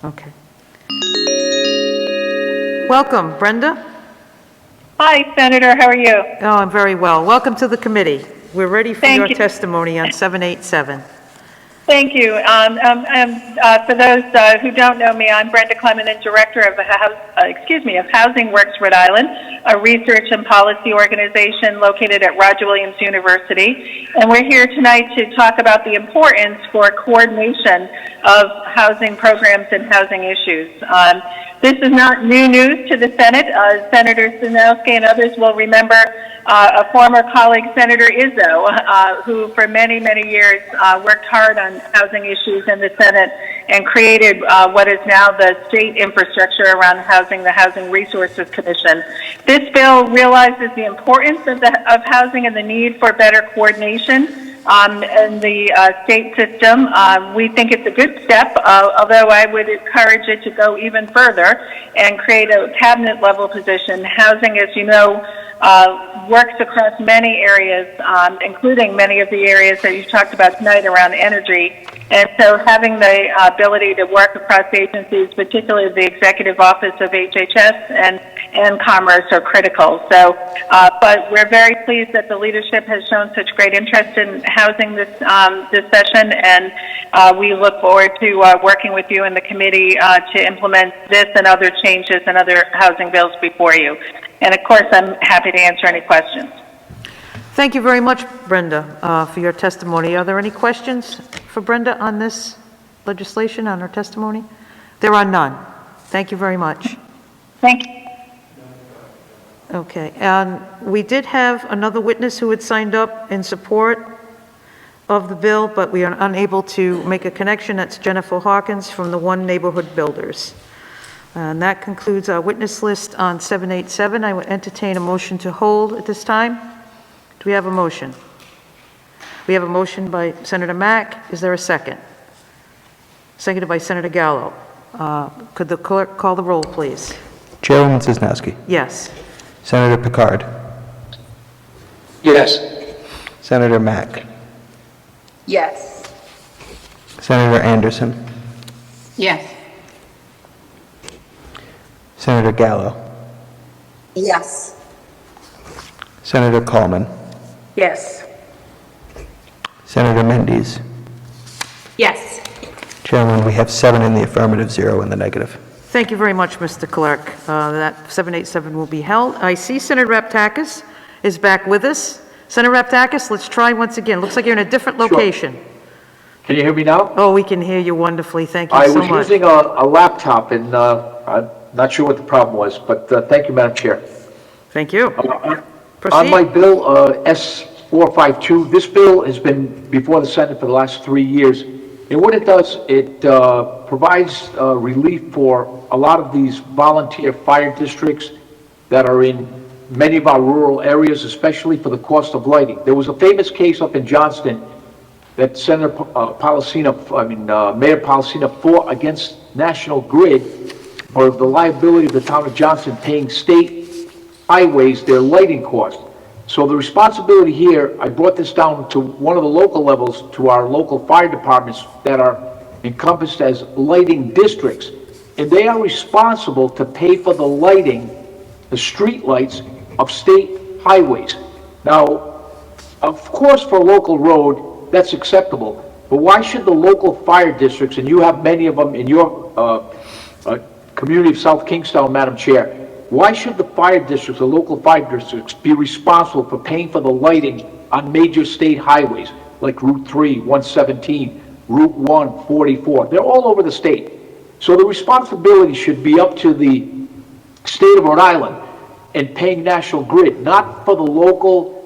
Okay. Welcome, Brenda. Hi, Senator. How are you? Oh, I'm very well. Welcome to the committee. We're ready for Thank your you. testimony on 787. Thank you. For those who don't know me, I'm Brenda Clement, Director of Housing Works Rhode Island, a research and policy organization located at Roger Williams University. And we're here tonight to talk about the importance for coordination of housing programs and housing issues. This is not new news to the Senate. Senator Stanowski and others will remember a former colleague, Senator Izzo, who for many, many years worked hard on housing issues in the Senate and created what is now the state infrastructure around housing, the Housing Resources Commission. This bill realizes the importance of housing and the need for better coordination in the state system. We think it's a good step, although I would encourage it to go even further and create a cabinet level position. Housing, as you know, works across many areas, including many of the areas that you talked about tonight around energy. And so having the ability to work across agencies, particularly the Executive Office of HHS and Commerce, are critical. So, but we're very pleased that the leadership has shown such great interest in housing this session, and we look forward to working with you in the committee to implement this and other changes and other housing bills before you. And of course, I'm happy to answer any questions. Thank you very much, Brenda, for your testimony. Are there any questions for Brenda on this legislation, on her testimony? There are none. Thank you very much. Thank you. Okay, and we did have another witness who had signed up in support of the bill, but we are unable to make a connection. That's Jennifer Hawkins from the One Neighborhood Builders. And that concludes our witness list on 787. I would entertain a motion to hold at this time. Do we have a motion? We have a motion by Senator Mack. Is there a second? Seconded by Senator Gallo. Could the clerk call the roll, please? Chairwoman Cisnowski. Yes. Senator Picard. Yes. Senator Mack. Yes. Senator Anderson. Yes. Senator Gallo. Yes. Senator Coleman. Yes. Senator Mendes. Yes. Chairwoman, we have 7 in the affirmative, 0 in the negative. Thank you very much, Mr. Clerk. That 787 will be held. I see Senator Raptakis is back with us. Senator Raptakis, let's try once again. Looks like you're in a different location. Sure. Can you hear me now? Oh, we can hear you wonderfully. Thank you so much. I was using a laptop, and I'm not sure what the problem was, but thank you, Madam Chair. Thank you. Proceed. On my bill, S452, this bill has been before the Senate for the last 3 years. And what it does, it provides relief for a lot of these volunteer fire districts that are in many of our rural areas, especially for the cost of lighting. There was a famous case up in Johnston that Mayor Policina fought against National Grid for the liability of the town of Johnston paying state highways their lighting costs. So the responsibility here, I brought this down to one of the local levels, to our local fire departments that are encompassed as lighting districts. And they are responsible to pay for the lighting, the street lights of state highways. Now, of course, for a local road, that's acceptable. But why should the local fire districts, and you have many of them in your community of South Kingstown, Madam Chair, why should the fire districts, the local fire districts, be responsible for paying for the lighting on major state highways like Route 3, 117, Route 1, 44? They're all over the state. So the responsibility should be up to the state of Rhode Island and paying National Grid, not for the local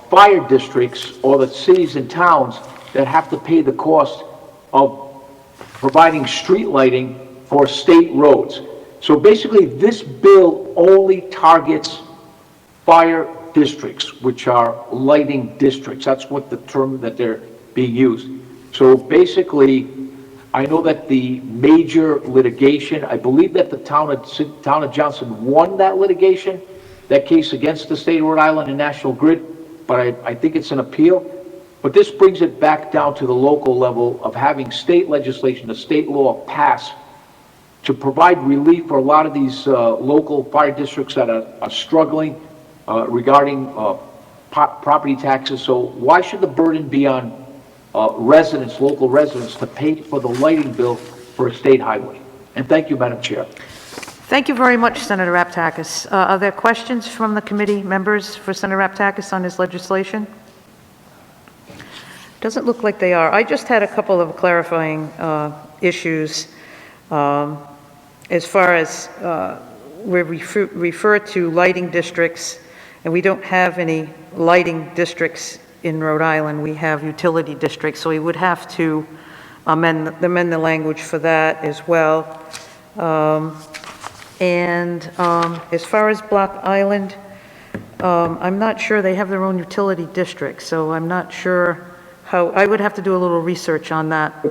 fire districts or the cities and towns that have to pay the cost of providing street lighting for state roads. So basically, this bill only targets fire districts, which are lighting districts. That's what the term that they're being used. So basically, I know that the major litigation, I believe that the town of Johnston won that litigation, that case against the state of Rhode Island and National Grid, but I think it's an appeal. But this brings it back down to the local level of having state legislation, the state law pass to provide relief for a lot of these local fire districts that are struggling regarding property taxes. So why should the burden be on residents, local residents, to pay for the lighting bill for a state highway. And thank you, Madam Chair. Thank you very much, Senator Aptakis. Are there questions from the committee members for Senator Aptakis on his legislation? Doesn't look like they are. I just had a couple of clarifying issues as far as we refer to lighting districts, and we don't have any lighting districts in Rhode Island. We have utility districts, so we would have to amend the language for that as well. As far as Block Island, I'm not sure they have their own utility district, so I'm not sure how, I would have to do a little research on that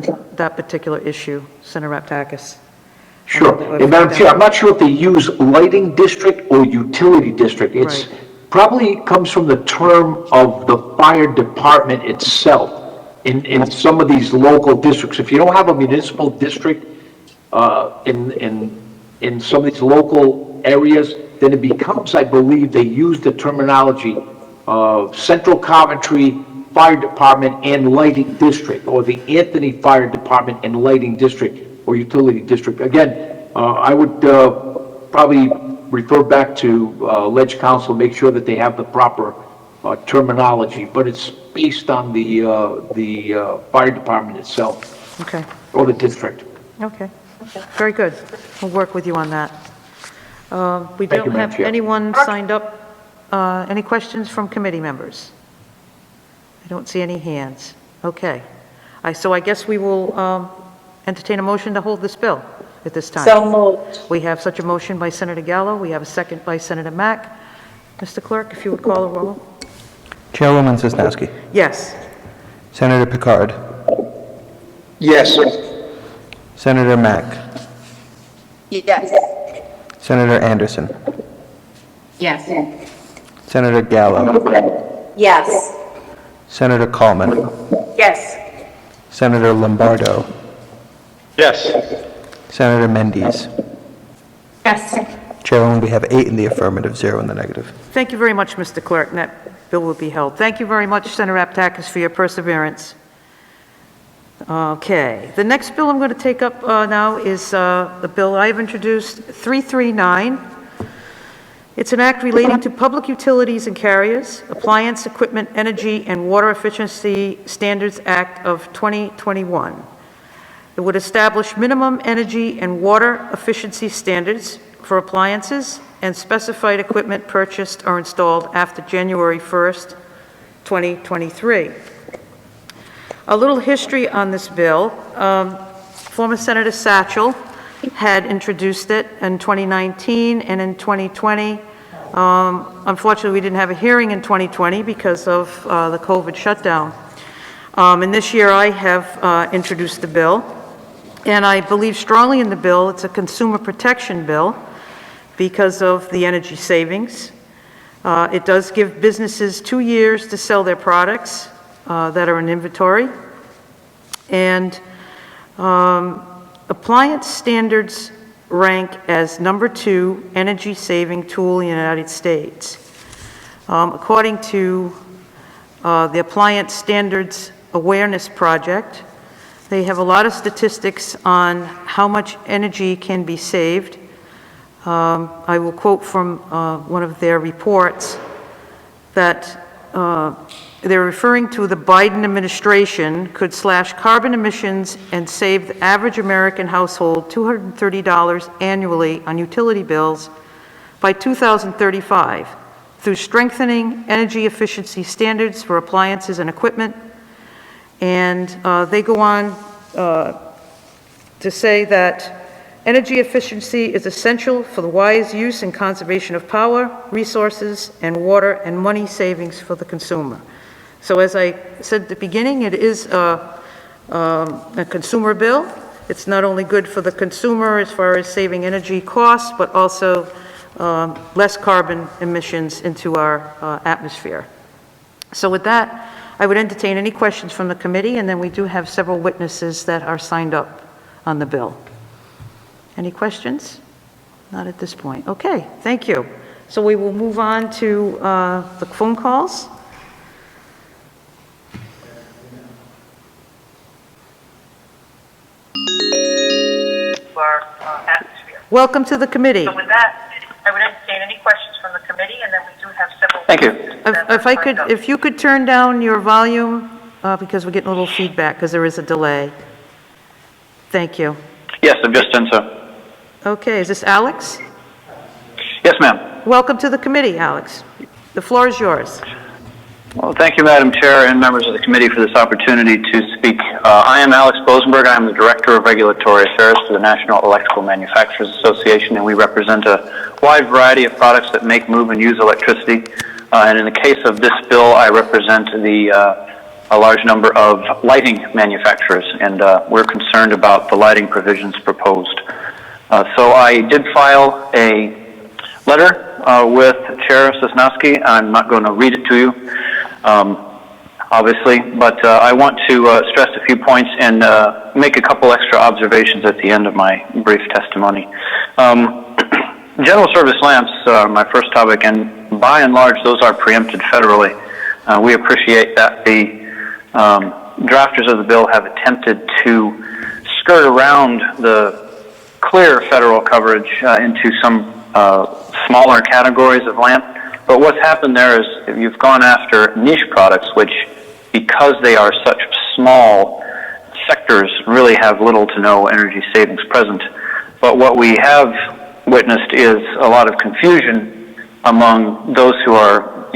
particular issue, Senator Aptakis. Sure. And Madam Chair, I'm not sure if they use lighting district or utility district. It's probably comes from the term of the fire department itself in some of these local districts. If you don't have a municipal district in some of these local areas, then it becomes, I believe, they use the terminology of Central Coventry Fire Department and Lighting District, or the Anthony Fire Department and Lighting District, or Utility District. Again, I would probably refer back to Ledge Council, make sure that they have the proper terminology, but it's based on the fire department itself. Okay. Or the district. Okay. Very good. We'll work with you on that. We Thank you, don't Madam have Chair. anyone signed up. Any questions from committee members? I don't see any hands. Okay. So I guess we will entertain a motion to hold this bill at this time. So moved. We have such a motion by Senator Gallo. We have a second by Senator Mack. Mr. Clerk, if you would call the roll. Chairwoman Sosnowski. Yes. Senator Picard. Yes. Senator Mack. Yes. Senator Anderson. Yes. Senator Gallo. Yes. Senator Coleman. Yes. Senator Lombardo. Yes. Senator Mendes. Yes. Chairwoman, we have 8 in the affirmative, 0 in the negative. Thank you very much, Mr. Clerk, and that bill will be held. Thank you very much, Senator Aptakis, for your perseverance. Okay, the next bill I'm going to take up now is the bill I've introduced, 339. It's an act relating to public utilities and carriers, Appliance, Equipment, Energy, and Water Efficiency Standards Act of 2021. It would establish minimum energy and water efficiency standards for appliances and specified equipment purchased or installed after January 1st, 2023. A little history on this bill. Former Senator Satchel had introduced it in 2019 and in 2020. Unfortunately, we didn't have a hearing in 2020 because of the COVID shutdown. And this year I have introduced the bill, and I believe strongly in the bill. It's a consumer protection bill because of the energy savings. It does give businesses 2 years to sell their products that are in inventory. And appliance standards rank as number 2 energy saving tool in the United States. According to the Appliance Standards Awareness Project, they have a lot of statistics on how much energy can be saved. I will quote from one of their reports that they're referring to the Biden administration could slash carbon emissions and save the average American household $230 annually on utility bills by 2035 through strengthening energy efficiency standards for appliances and equipment. And they go on to say that energy efficiency is essential for the wise use and conservation of power, resources, and water, and money savings for the consumer. So as I said at the beginning, it is a consumer bill. It's not only good for the consumer as far as saving energy costs, but also less carbon emissions into our atmosphere. So with that, I would entertain any questions from the committee, and then we do have several witnesses that are signed up on the bill. Any questions? Not at this point. Okay, thank you. So we will move on to the phone calls. Welcome to the committee. So with that, I would entertain any questions from the committee, and then we do have several. Thank you. If you could turn down your volume, because we're getting a little feedback, because there is a delay. Thank you. Yes, I've just done so. Okay, is this Alex? Yes, ma'am. Welcome to the committee, Alex. The floor is yours. Well, thank you, Madam Chair, and members of the committee for this opportunity to speak. I am Alex Bosenberg. I am the Director of Regulatory Affairs for the National Electrical Manufacturers Association, and we represent a wide variety of products that make, move, and use electricity. And in the case of this bill, I represent a large number of lighting manufacturers, and we're concerned about the lighting provisions proposed. So I did file a letter with Chair Sosnowski. I'm not going to read it to you, obviously, but I want to stress a few points and make a couple extra observations at the end of my brief testimony. General service lamps are my first topic, and by and large, those are preempted federally. We appreciate that the drafters of the bill have attempted to skirt around the clear federal coverage into some smaller categories of lamp. But what's happened there is you've gone after niche products, which, because they are such small sectors, really have little to no energy savings present. But what we have witnessed is a lot of confusion among those who are,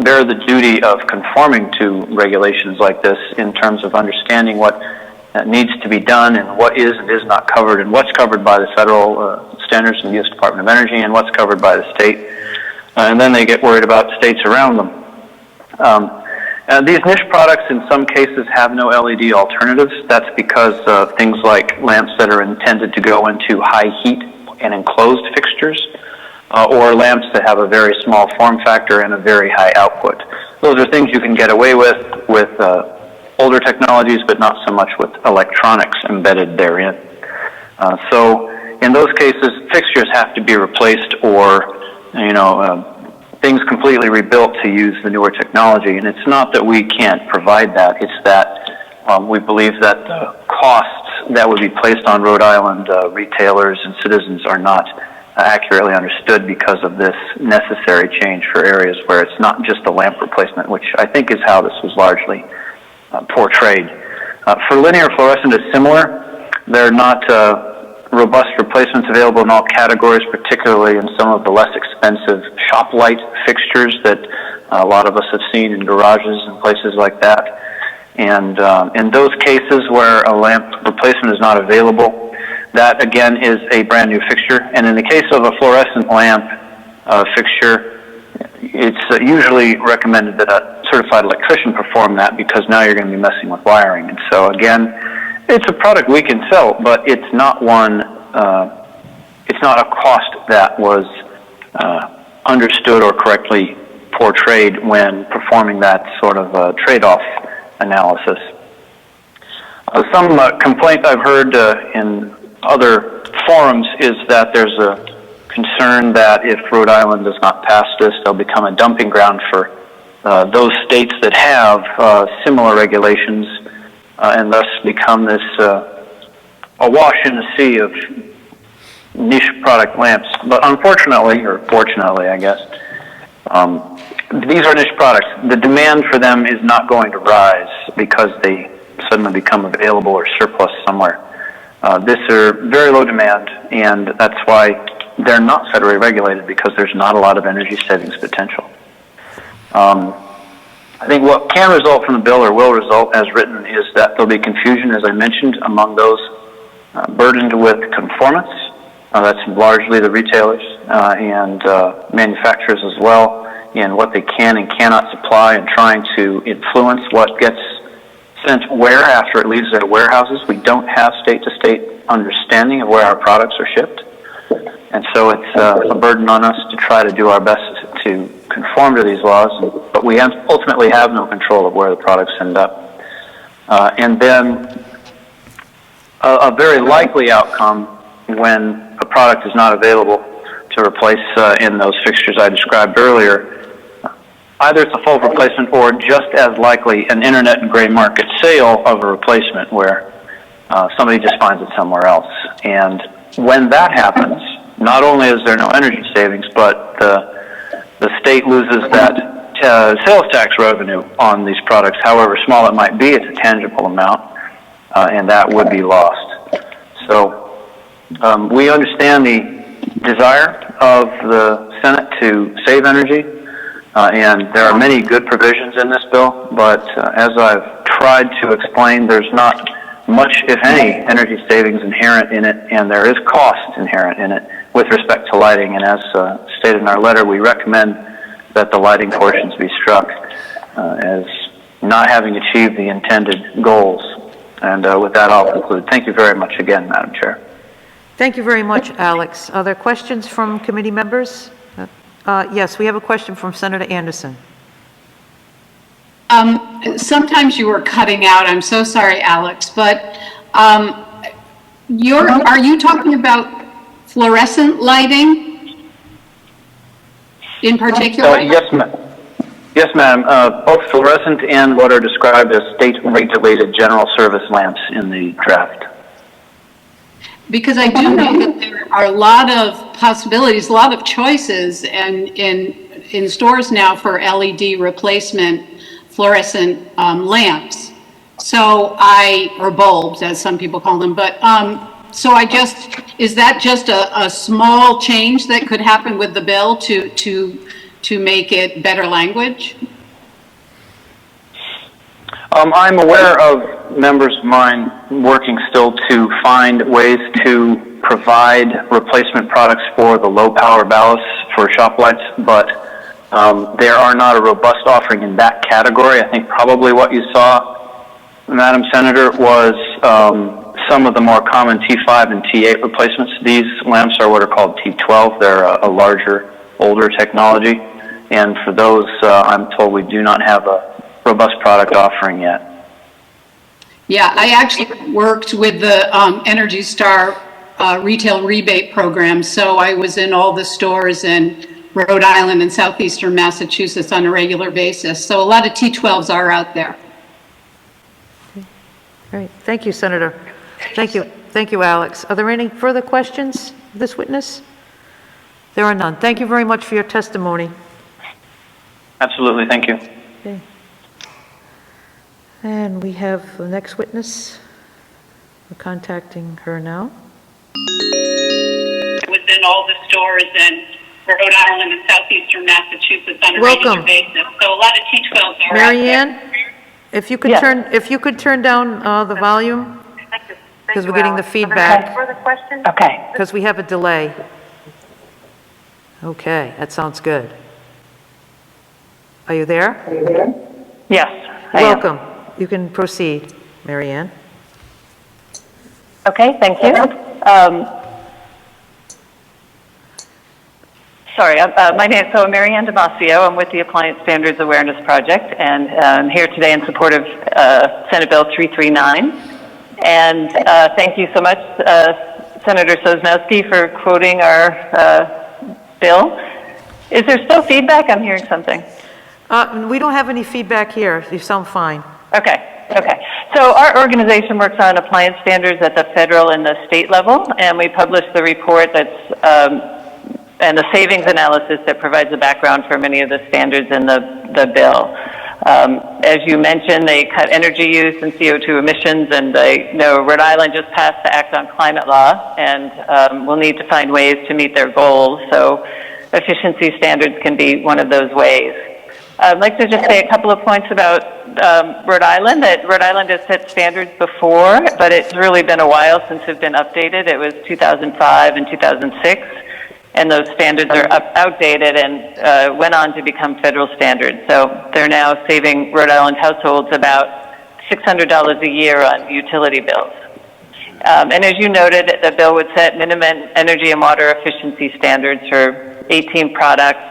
bear the duty of conforming to regulations like this in terms of understanding what needs to be done and what is and is not covered, and what's covered by the federal standards in the U.S. Department of Energy and what's covered by the state. And then they get worried about states around them. These niche products in some cases have no LED alternatives. That's because things like lamps that are intended to go into high heat and enclosed fixtures, or lamps that have a very small form factor and a very high output. Those are things you can get away with older technologies, but not so much with electronics embedded therein. So in those cases, fixtures have to be replaced, or things completely rebuilt to use the newer technology. And it's not that we can't provide that; it's that we believe that the costs that would be placed on Rhode Island retailers and citizens are not accurately understood because of this necessary change for areas where it's not just a lamp replacement, which I think is how this was largely portrayed. For linear fluorescent, it's similar. There are not robust replacements available in all categories, particularly in some of the less expensive shop light fixtures that a lot of us have seen in garages and places like that. And in those cases where a lamp replacement is not available, that again is a brand new fixture. And in the case of a fluorescent lamp fixture, it's usually recommended that a certified electrician perform that, because now you're going to be messing with wiring. And so again, it's a product we can sell, but it's not one, it's not a cost that was understood or correctly portrayed when performing that sort of trade-off analysis. Some complaint I've heard in other forums is that there's a concern that if Rhode Island does not pass this, they'll become a dumping ground for those states that have similar regulations, and thus become this awash in the sea of niche product lamps. But unfortunately, or fortunately, I guess, these are niche products. The demand for them is not going to rise because they suddenly become available or surplus somewhere. These are very low demand, and that's why they're not federally regulated, because there's not a lot of energy savings potential. I think what can result from the bill, or will result as written, is that there'll be confusion, as I mentioned, among those burdened with conformance. That's largely the retailers and manufacturers as well, in what they can and cannot supply, and trying to influence what gets sent where after it leaves their warehouses. We don't have state-to-state understanding of where our products are shipped. And so it's a burden on us to try to do our best to conform to these laws, but we ultimately have no control of where the products end up. And then a very likely outcome when a product is not available to replace in those fixtures I described earlier, either it's a full replacement or just as likely an internet and gray market sale of a replacement where somebody just finds it somewhere else. And when that happens, not only is there no energy savings, but the state loses that sales tax revenue on these products, however small it might be. It's a tangible amount, and that would be lost. So we understand the desire of the Senate to save energy, and there are many good provisions in this bill, but as I've tried to explain, there's not much, if any, energy savings inherent in it, and there is cost inherent in it with respect to lighting. And as stated in our letter, we recommend that the lighting portions be struck as not having achieved the intended goals. And with that, I'll conclude. Thank you very much again, Madam Chair. Thank you very much, Alex. Are there questions from committee members? Yes, we have a question from Senator Anderson. Sometimes you were cutting out. I'm so sorry, Alex, but are you talking about fluorescent lighting in particular? Yes, ma'am. Yes, ma'am. Both fluorescent and what are described as state-regulated general service lamps in the draft. Because I do know that there are a lot of possibilities, a lot of choices in stores now for LED replacement fluorescent lamps. So or bulbs, as some people call them. But so is that just a small change that could happen with the bill to make it better language? I'm aware of members of mine working still to find ways to provide replacement products for the low power ballasts for shop lights, but there are not a robust offering in that category. I think probably what you saw, Madam Senator, was some of the more common T5 and T8 replacements. These lamps are what are called T12. They're a larger, older technology, and for those, I'm told we do not have a robust product offering yet. Yeah, I actually worked with the Energy Star retail rebate program, so I was in all the stores in Rhode Island and southeastern Massachusetts on a regular basis. So a lot of T12s are out there. Great. Thank you, Senator. Thank you. Thank you, Alex. Are there any further questions of this witness? There are none. Thank you very much for your testimony. Absolutely. Thank you. Okay. And we have the next witness. We're contacting her now. Within all the stores in Rhode Island and southeastern Massachusetts on a regular basis. So a lot of T12s are Marianne, if you could turn down the volume, because we're getting the feedback. Further questions? Okay. Because we have a delay. Okay, that sounds good. Are you there? Yes. Welcome. You can proceed, Marianne. Okay, thank you. Sorry, my name is Marianne Damasio. I'm with the Appliance Standards Awareness Project, and I'm here today in support of Senate Bill 339. And thank you so much, Senator Sosnowski, for quoting our bill. Is there still feedback? I'm hearing something. We don't have any feedback here. You sound fine. Okay. So our organization works on appliance standards at the federal and the state level, and we publish the report that's and the savings analysis that provides the background for many of the standards in the bill. As you mentioned, they cut energy use and CO2 emissions, and I know Rhode Island just passed the Act on Climate Law, and we'll need to find ways to meet their goals. So efficiency standards can be one of those ways. I'd like to just say a couple of points about Rhode Island, that Rhode Island has set standards before, but it's really been a while since they've been updated. It was 2005 and 2006, and those standards are outdated and went on to become federal standards. So they're now saving Rhode Island households about $600 a year on utility bills. And as you noted, the bill would set minimum energy and water efficiency standards for 18 products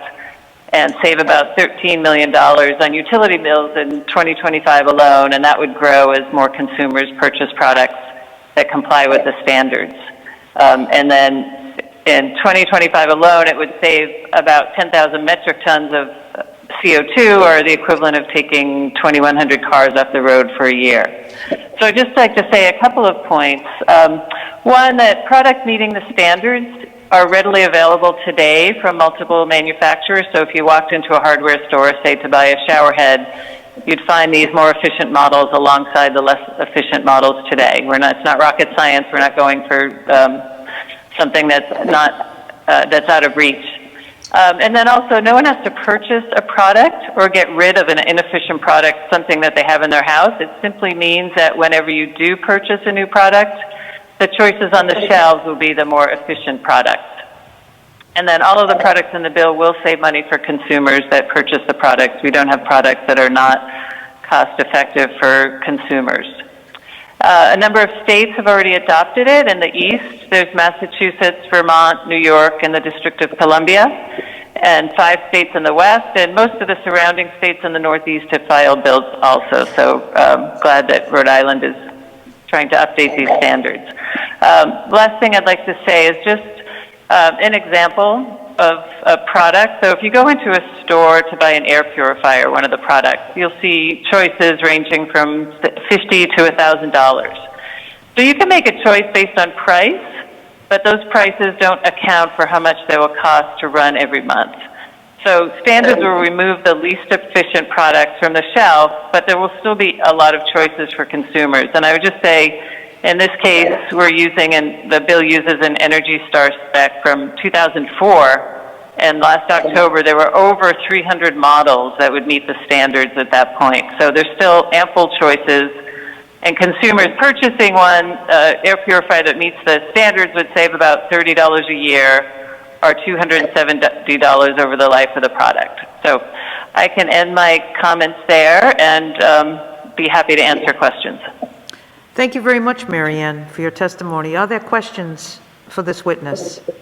and save about $13 million on utility bills in 2025 alone, and that would grow as more consumers purchase products that comply with the standards. And then in 2025 alone, it would save about 10,000 metric tons of CO2, or the equivalent of taking 2,100 cars off the road for a year. So I'd just like to say a couple of points. One, that products meeting the standards are readily available today from multiple manufacturers. So if you walked into a hardware store, say to buy a shower head, you'd find these more efficient models alongside the less efficient models today. It's not rocket science. We're not going for something that's that's out of reach. And then also, no one has to purchase a product or get rid of an inefficient product, something that they have in their house. It simply means that whenever you do purchase a new product, the choices on the shelves will be the more efficient products. And then all of the products in the bill will save money for consumers that purchase the products. We don't have products that are not cost effective for consumers. A number of states have already adopted it. In the East, there's Massachusetts, Vermont, New York, and the District of Columbia, and 5 states in the West, and most of the surrounding states in the Northeast have filed bills also. So glad that Rhode Island is trying to update these standards. Last thing I'd like to say is just an example of a product. So if you go into a store to buy an air purifier, one of the products, you'll see choices ranging from $50 to $1,000. So you can make a choice based on price, but those prices don't account for how much they will cost to run every month. So standards will remove the least efficient products from the shelf, but there will still be a lot of choices for consumers. And I would just say, in this case, we're using, and the bill uses an Energy Star spec from 2004, and last October there were over 300 models that would meet the standards at that point. So there's still ample choices, and consumers purchasing one air purifier that meets the standards would save about $30 a year, or $270 over the life of the product. So I can end my comments there and be happy to answer questions. Thank you very much, Marianne, for your testimony. Are there questions for this witness? It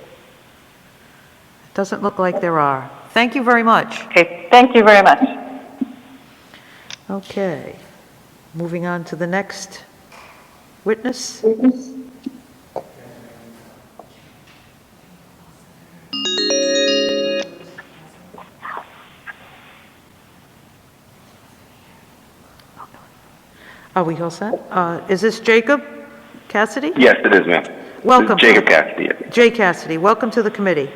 doesn't look like there are. Thank you very much. Okay, thank you very much. Okay, moving on to the next witness. Are we all set? Is this Jacob Cassidy? Yes, it is, ma'am. Welcome. This is Jacob Cassidy. Jay Cassidy, welcome to the committee.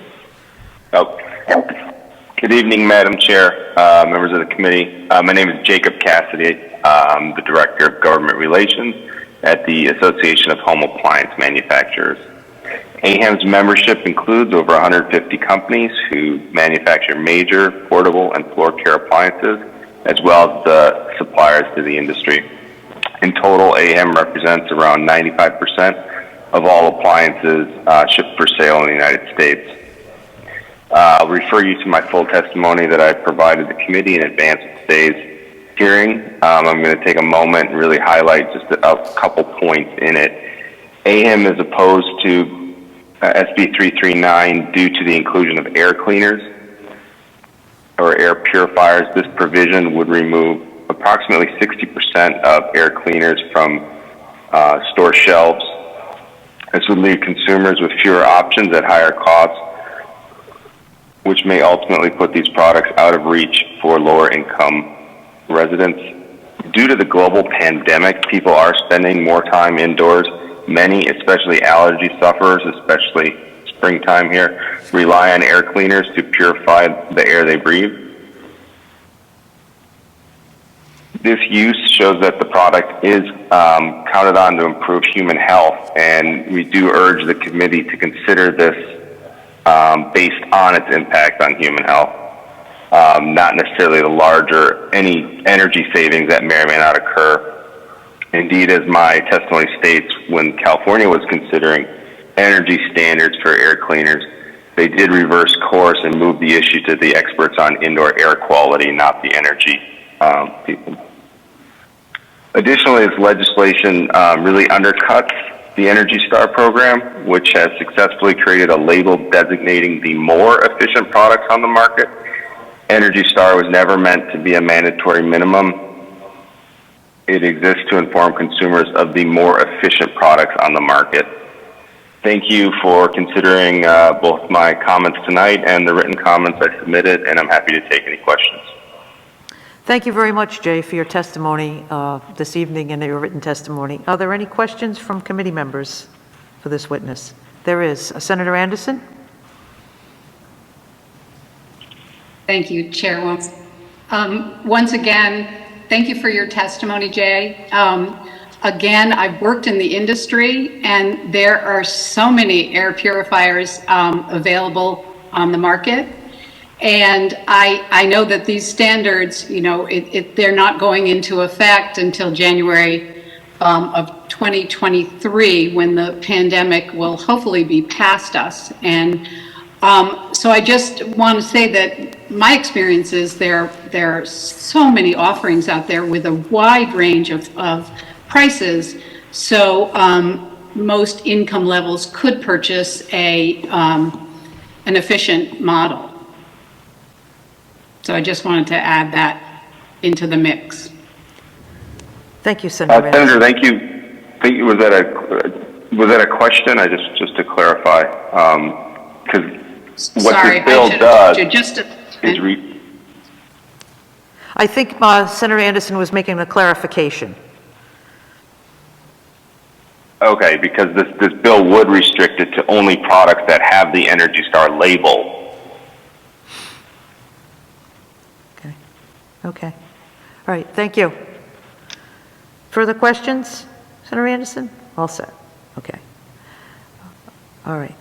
Oh. Good evening, Madam Chair, members of the committee. My name is Jacob Cassidy. I'm the Director of Government Relations at the Association of Home Appliance Manufacturers. AHAM's membership includes over 150 companies who manufacture major portable and floor care appliances, as well as the suppliers to the industry. In total, AHAM represents around 95% of all appliances shipped for sale in the United States. I'll refer you to my full testimony that I provided the committee in advance of today's hearing. I'm going to take a moment and really highlight just a couple points in it. AHAM is opposed to SB 339 due to the inclusion of air cleaners or air purifiers. This provision would remove approximately 60% of air cleaners from store shelves. This would leave consumers with fewer options at higher costs, which may ultimately put these products out of reach for lower income residents. Due to the global pandemic, people are spending more time indoors. Many, especially allergy sufferers, especially springtime here, rely on air cleaners to purify the air they breathe. This use shows that the product is counted on to improve human health, and we do urge the committee to consider this based on its impact on human health, not necessarily the larger any energy savings that may or may not occur. Indeed, as my testimony states, when California was considering energy standards for air cleaners, they did reverse course and move the issue to the experts on indoor air quality, not the energy people. Additionally, this legislation really undercuts the Energy Star program, which has successfully created a label designating the more efficient products on the market. Energy Star was never meant to be a mandatory minimum. It exists to inform consumers of the more efficient products on the market. Thank you for considering both my comments tonight and the written comments I submitted, and I'm happy to take any questions. Thank you very much, Jay, for your testimony this evening and your written testimony. Are there any questions from committee members for this witness? There is. Senator Anderson? Thank you, Chairwoman. Once again, thank you for your testimony, Jay. Again, I've worked in the industry, and there are so many air purifiers available on the market. And I know that these standards, you know, they're not going into effect until January of 2023, when the pandemic will hopefully be past us. And so I just want to say that my experience is there are so many offerings out there with a wide range of prices. So most income levels could purchase an efficient model. So I just wanted to add that into the mix. Thank you, Senator. Senator, thank you. Was that a question? Just to clarify, because what this bill does is I think Senator Anderson was making a clarification. Okay, because this bill would restrict it to only products that have the Energy Star label. Okay. All right. Thank you. Further questions, Senator Anderson? All set. Okay. All right.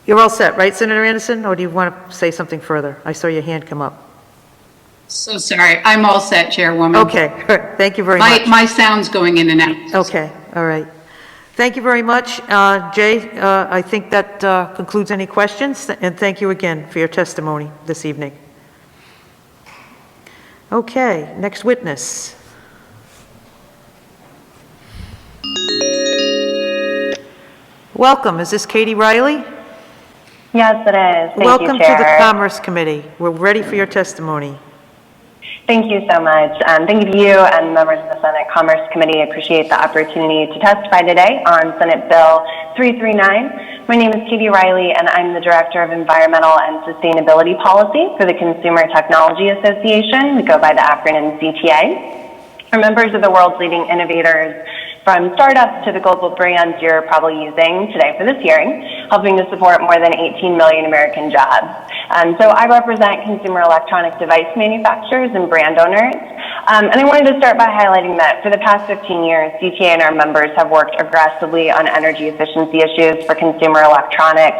You're all set, right, Senator Anderson? Or do you want to say something further? I saw your hand come up. So sorry. I'm all set, Chairwoman. Okay. Thank you very much. My sound's going in and out. Okay. All right. Thank you very much. Jay, I think that concludes any questions. And thank you again for your testimony this evening. Okay, next witness. Welcome. Is this Katie Riley? Yes, it is. Thank Welcome you, Chair. to the Commerce Committee. We're ready for your testimony. Thank you so much. Thank you to you and members of the Senate Commerce Committee. I appreciate the opportunity to testify today on Senate Bill 339. My name is Katie Riley, and I'm the Director of Environmental and Sustainability Policy for the Consumer Technology Association. We go by the acronym CTA. We're members of the world's leading innovators, from startups to the global brands you're probably using today for this hearing, helping to support more than 18 million American jobs. So I represent consumer electronic device manufacturers and brand owners. And I wanted to start by highlighting that for the past 15 years, CTA and our members have worked aggressively on energy efficiency issues for consumer electronics.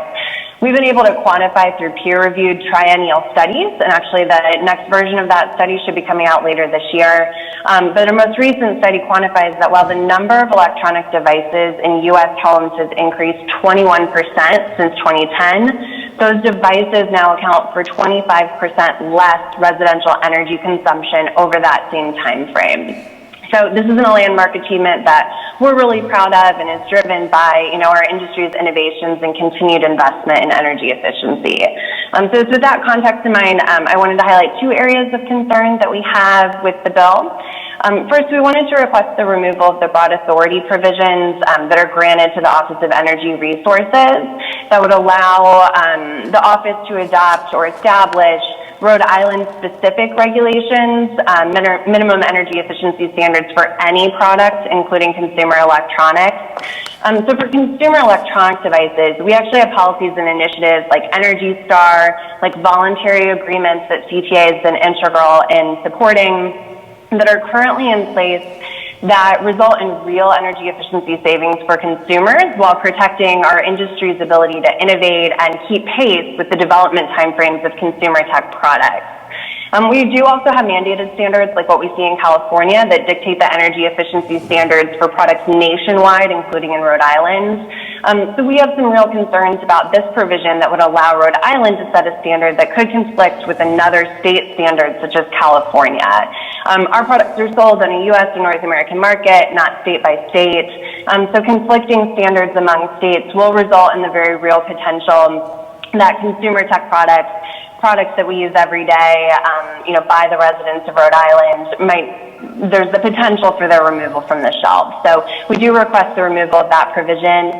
We've been able to quantify through peer-reviewed triennial studies, and actually the next version of that study should be coming out later this year. But our most recent study quantifies that while the number of electronic devices in U.S. homes has increased 21% since 2010, those devices now account for 25% less residential energy consumption over that same time frame. So this isn't a landmark achievement that we're really proud of, and is driven by, our industry's innovations and continued investment in energy efficiency. So with that context in mind, I wanted to highlight two areas of concern that we have with the bill. First, we wanted to request the removal of the broad authority provisions that are granted to the Office of Energy Resources that would allow the office to adopt or establish Rhode Island-specific regulations, minimum energy efficiency standards for any product, including consumer electronics. So for consumer electronic devices, we actually have policies and initiatives like Energy Star, like voluntary agreements that CTA has been integral in supporting, that are currently in place that result in real energy efficiency savings for consumers while protecting our industry's ability to innovate and keep pace with the development timeframes of consumer tech products. We do also have mandated standards like what we see in California that dictate the energy efficiency standards for products nationwide, including in Rhode Island. So we have some real concerns about this provision that would allow Rhode Island to set a standard that could conflict with another state standard, such as California. Our products are sold on a U.S. and North American market, not state by state. So conflicting standards among states will result in the very real potential that consumer tech products that we use every day, by the residents of Rhode Island, there's the potential for their removal from the shelf. So we do request the removal of that provision.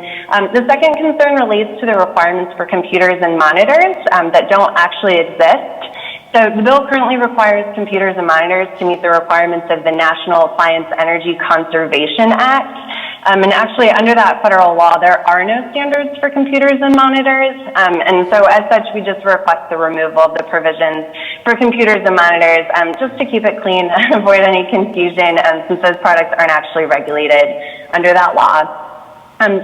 The second concern relates to the requirements for computers and monitors that don't actually exist. So the bill currently requires computers and monitors to meet the requirements of the National Appliance Energy Conservation Act. And actually, under that federal law, there are no standards for computers and monitors. And so as such, we just request the removal of the provisions for computers and monitors, just to keep it clean and avoid any confusion, since those products aren't actually regulated under that law.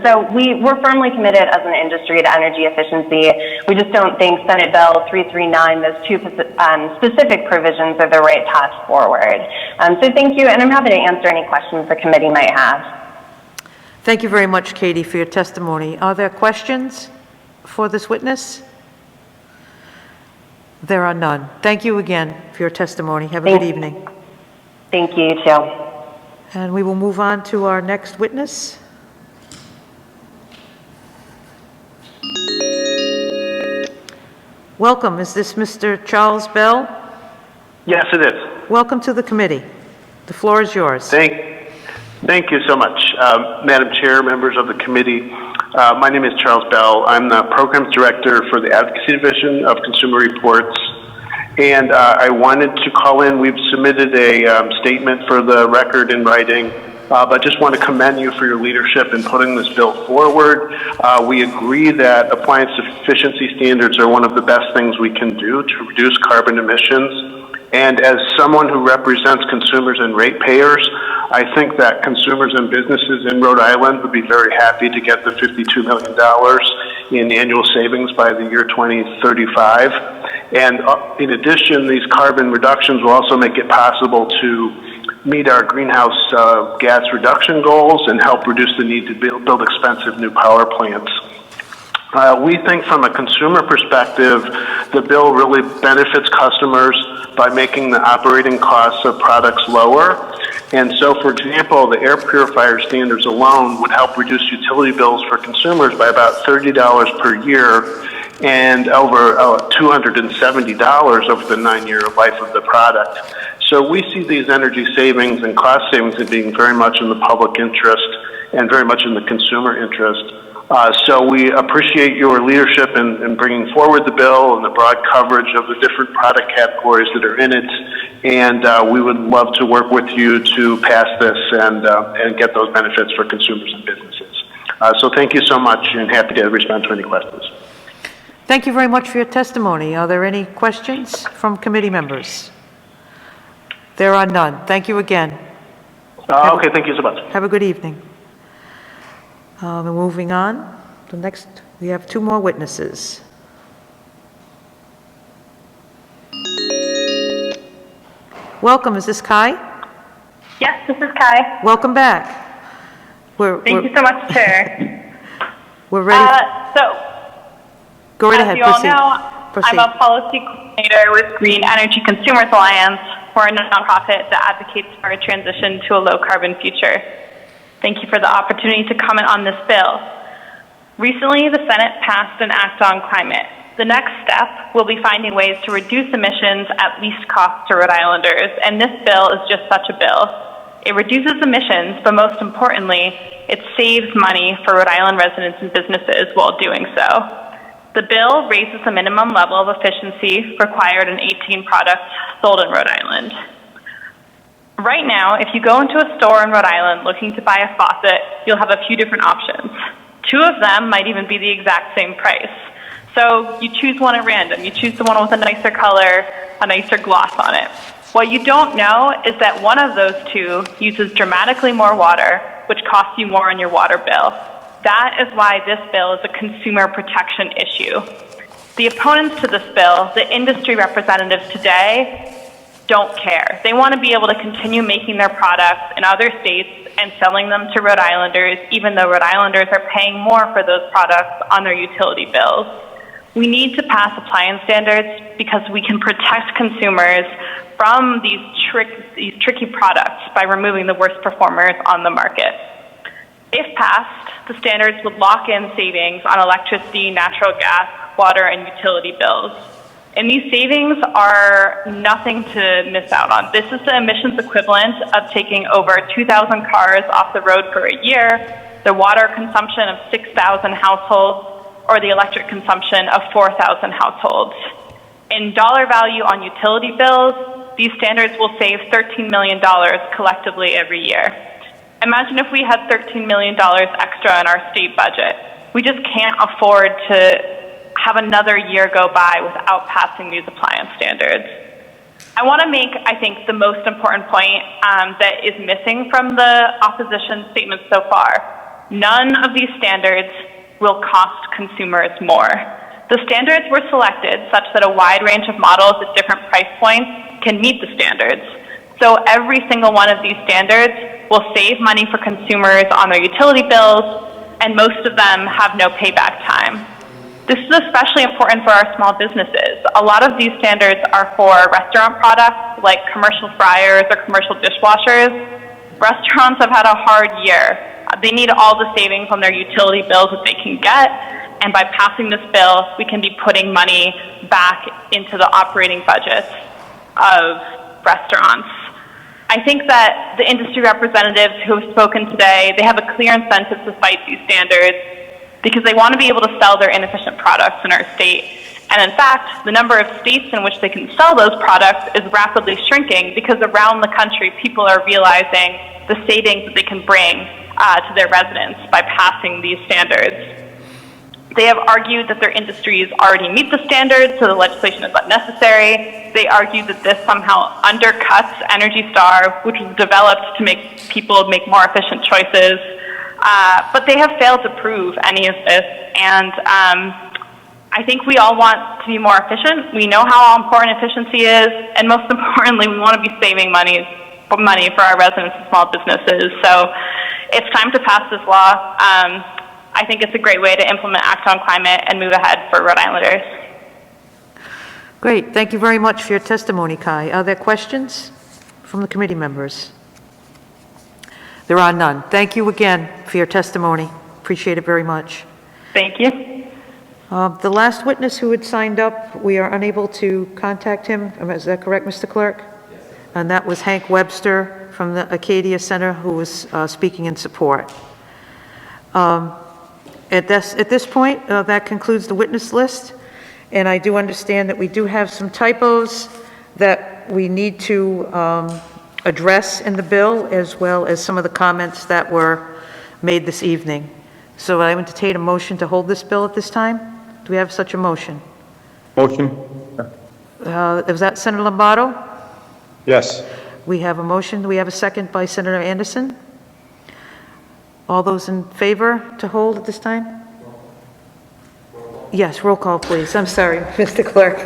So we're firmly committed as an industry to energy efficiency. We just don't think Senate Bill 339, those two specific provisions, are the right path forward. So thank you, and I'm happy to answer any questions the committee might have. Thank you very much, Katie, for your testimony. Are there questions for this witness? There are none. Thank you again for your testimony. Have a good evening. Thank you, you too. And we will move on to our next witness. Welcome. Is this Mr. Charles Bell? Yes, it is. Welcome to the committee. The floor is yours. Thank you so much, Madam Chair, members of the committee. My name is Charles Bell. I'm the Programs Director for the Advocacy Division of Consumer Reports. And I wanted to call in. We've submitted a statement for the record in writing, but just want to commend you for your leadership in putting this bill forward. We agree that appliance efficiency standards are one of the best things we can do to reduce carbon emissions. And as someone who represents consumers and ratepayers, I think that consumers and businesses in Rhode Island would be very happy to get the $52 million in annual savings by the year 2035. And in addition, these carbon reductions will also make it possible to meet our greenhouse gas reduction goals and help reduce the need to build expensive new power plants. We think from a consumer perspective, the bill really benefits customers by making the operating costs of products lower. And so, for example, the air purifier standards alone would help reduce utility bills for consumers by about $30 per year and over $270 over the 9-year life of the product. So we see these energy savings and cost savings as being very much in the public interest and very much in the consumer interest. So we appreciate your leadership in bringing forward the bill and the broad coverage of the different product categories that are in it. And we would love to work with you to pass this and get those benefits for consumers and businesses. So thank you so much, and happy to respond to any questions. Thank you very much for your testimony. Are there any questions from committee members? There are none. Thank you again. Okay, thank you so much. Have a good evening. Moving on. The next, we have two more witnesses. Welcome. Is this Kai? Yes, this is Kai. Welcome back. Thank you so much, Chair. We're ready. Go right ahead. As you all know, I'm a policy coordinator with Green Energy Consumers Alliance. We're a nonprofit that advocates for a transition to a low-carbon future. Thank you for the opportunity to comment on this bill. Recently, the Senate passed an Act on Climate. The next step will be finding ways to reduce emissions at least cost to Rhode Islanders, and this bill is just such a bill. It reduces emissions, but most importantly, it saves money for Rhode Island residents and businesses while doing so. The bill raises the minimum level of efficiency required in 18 products sold in Rhode Island. Right now, if you go into a store in Rhode Island looking to buy a faucet, you'll have a few different options. 2 of them might even be the exact same price. So you choose one at random. You choose the one with a nicer color, a nicer gloss on it. What you don't know is that one of those 2 uses dramatically more water, which costs you more on your water bill. That is why this bill is a consumer protection issue. The opponents to this bill, the industry representatives today, don't care. They want to be able to continue making their products in other states and selling them to Rhode Islanders, even though Rhode Islanders are paying more for those products on their utility bills. We need to pass appliance standards because we can protect consumers from these tricky products by removing the worst performers on the market. If passed, the standards would lock in savings on electricity, natural gas, water, and utility bills. And these savings are nothing to miss out on. This is the emissions equivalent of taking over 2,000 cars off the road for a year, the water consumption of 6,000 households, or the electric consumption of 4,000 households. In dollar value on utility bills, these standards will save $13 million collectively every year. Imagine if we had $13 million extra in our state budget. We just can't afford to have another year go by without passing these appliance standards. I want to make, I think, the most important point that is missing from the opposition statement so far. None of these standards will cost consumers more. The standards were selected such that a wide range of models at different price points can meet the standards. So every single one of these standards will save money for consumers on their utility bills, and most of them have no payback time. This is especially important for our small businesses. A lot of these standards are for restaurant products like commercial fryers or commercial dishwashers. Restaurants have had a hard year. They need all the savings on their utility bills that they can get, and by passing this bill, we can be putting money back into the operating budgets of restaurants. I think that the industry representatives who have spoken today, they have a clear incentive to fight these standards because they want to be able to sell their inefficient products in our state. And in fact, the number of states in which they can sell those products is rapidly shrinking because around the country, people are realizing the savings that they can bring to their residents by passing these standards. They have argued that their industries already meet the standards, so the legislation is unnecessary. They argue that this somehow undercuts Energy Star, which was developed to make people make more efficient choices. But they have failed to prove any of this, and I think we all want to be more efficient. We know how important efficiency is, and most importantly, we want to be saving money for our residents and small businesses. So it's time to pass this law. I think it's a great way to implement Act on Climate and move ahead for Rhode Islanders. Great. Thank you very much for your testimony, Kai. Are there questions from the committee members? There are none. Thank you again for your testimony. Appreciate it very much. Thank you. The last witness who had signed up, we are unable to contact him. Is that correct, Mr. Clerk? Yes. And that was Hank Webster from the Acadia Center, who was speaking in support. At this point, that concludes the witness list, and I do understand that we do have some typos that we need to address in the bill, as well as some of the comments that were made this evening. So I entertain a motion to hold this bill at this time. Do we have such a motion? Motion. Is that Senator Lombardo? Yes. We have a motion. Do we have a second by Senator Anderson? All those in favor to hold at this time? Yes, roll call, please. I'm sorry, Mr. Clerk.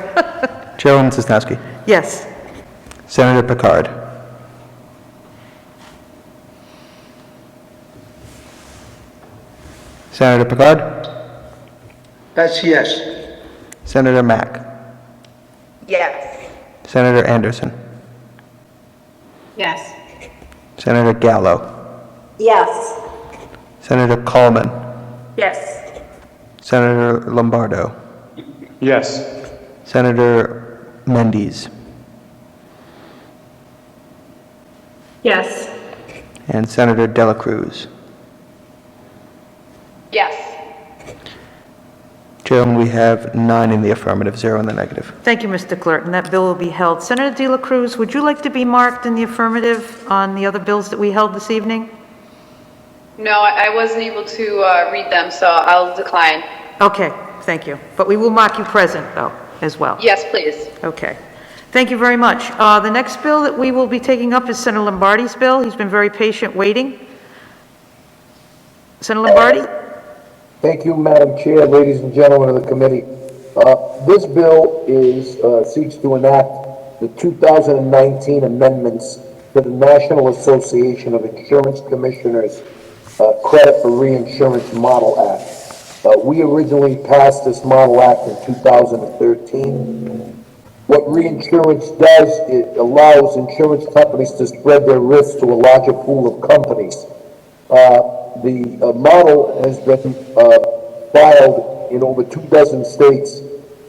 Chairwoman Sosnowski. Yes. Senator Picard. Senator Picard? That's yes. Senator Mack. Yes. Senator Anderson. Yes. Senator Gallo. Yes. Senator Coleman. Yes. Senator Lombardo. Yes. Senator Mendes. Yes. And Senator Dela Cruz. Yes. Chairman, we have 9 in the affirmative, 0 in the negative. Thank you, Mr. Clerk, and that bill will be held. Senator De La Cruz, would you like to be marked in the affirmative on the other bills that we held this evening? No, I wasn't able to read them, so I'll decline. Okay, thank you. But we will mark you present, though, as well. Yes, please. Okay. Thank you very much. The next bill that we will be taking up is Senator Lombardi's bill. He's been very patient waiting. Senator Lombardi? Thank you, Madam Chair, ladies and gentlemen of the committee. This bill seeks to enact the 2019 amendments to the National Association of Insurance Commissioners Credit for Reinsurance Model Act. We originally passed this Model Act in 2013. What reinsurance does, it allows insurance companies to spread their risks to a larger pool of companies. The model has been filed in over 24 states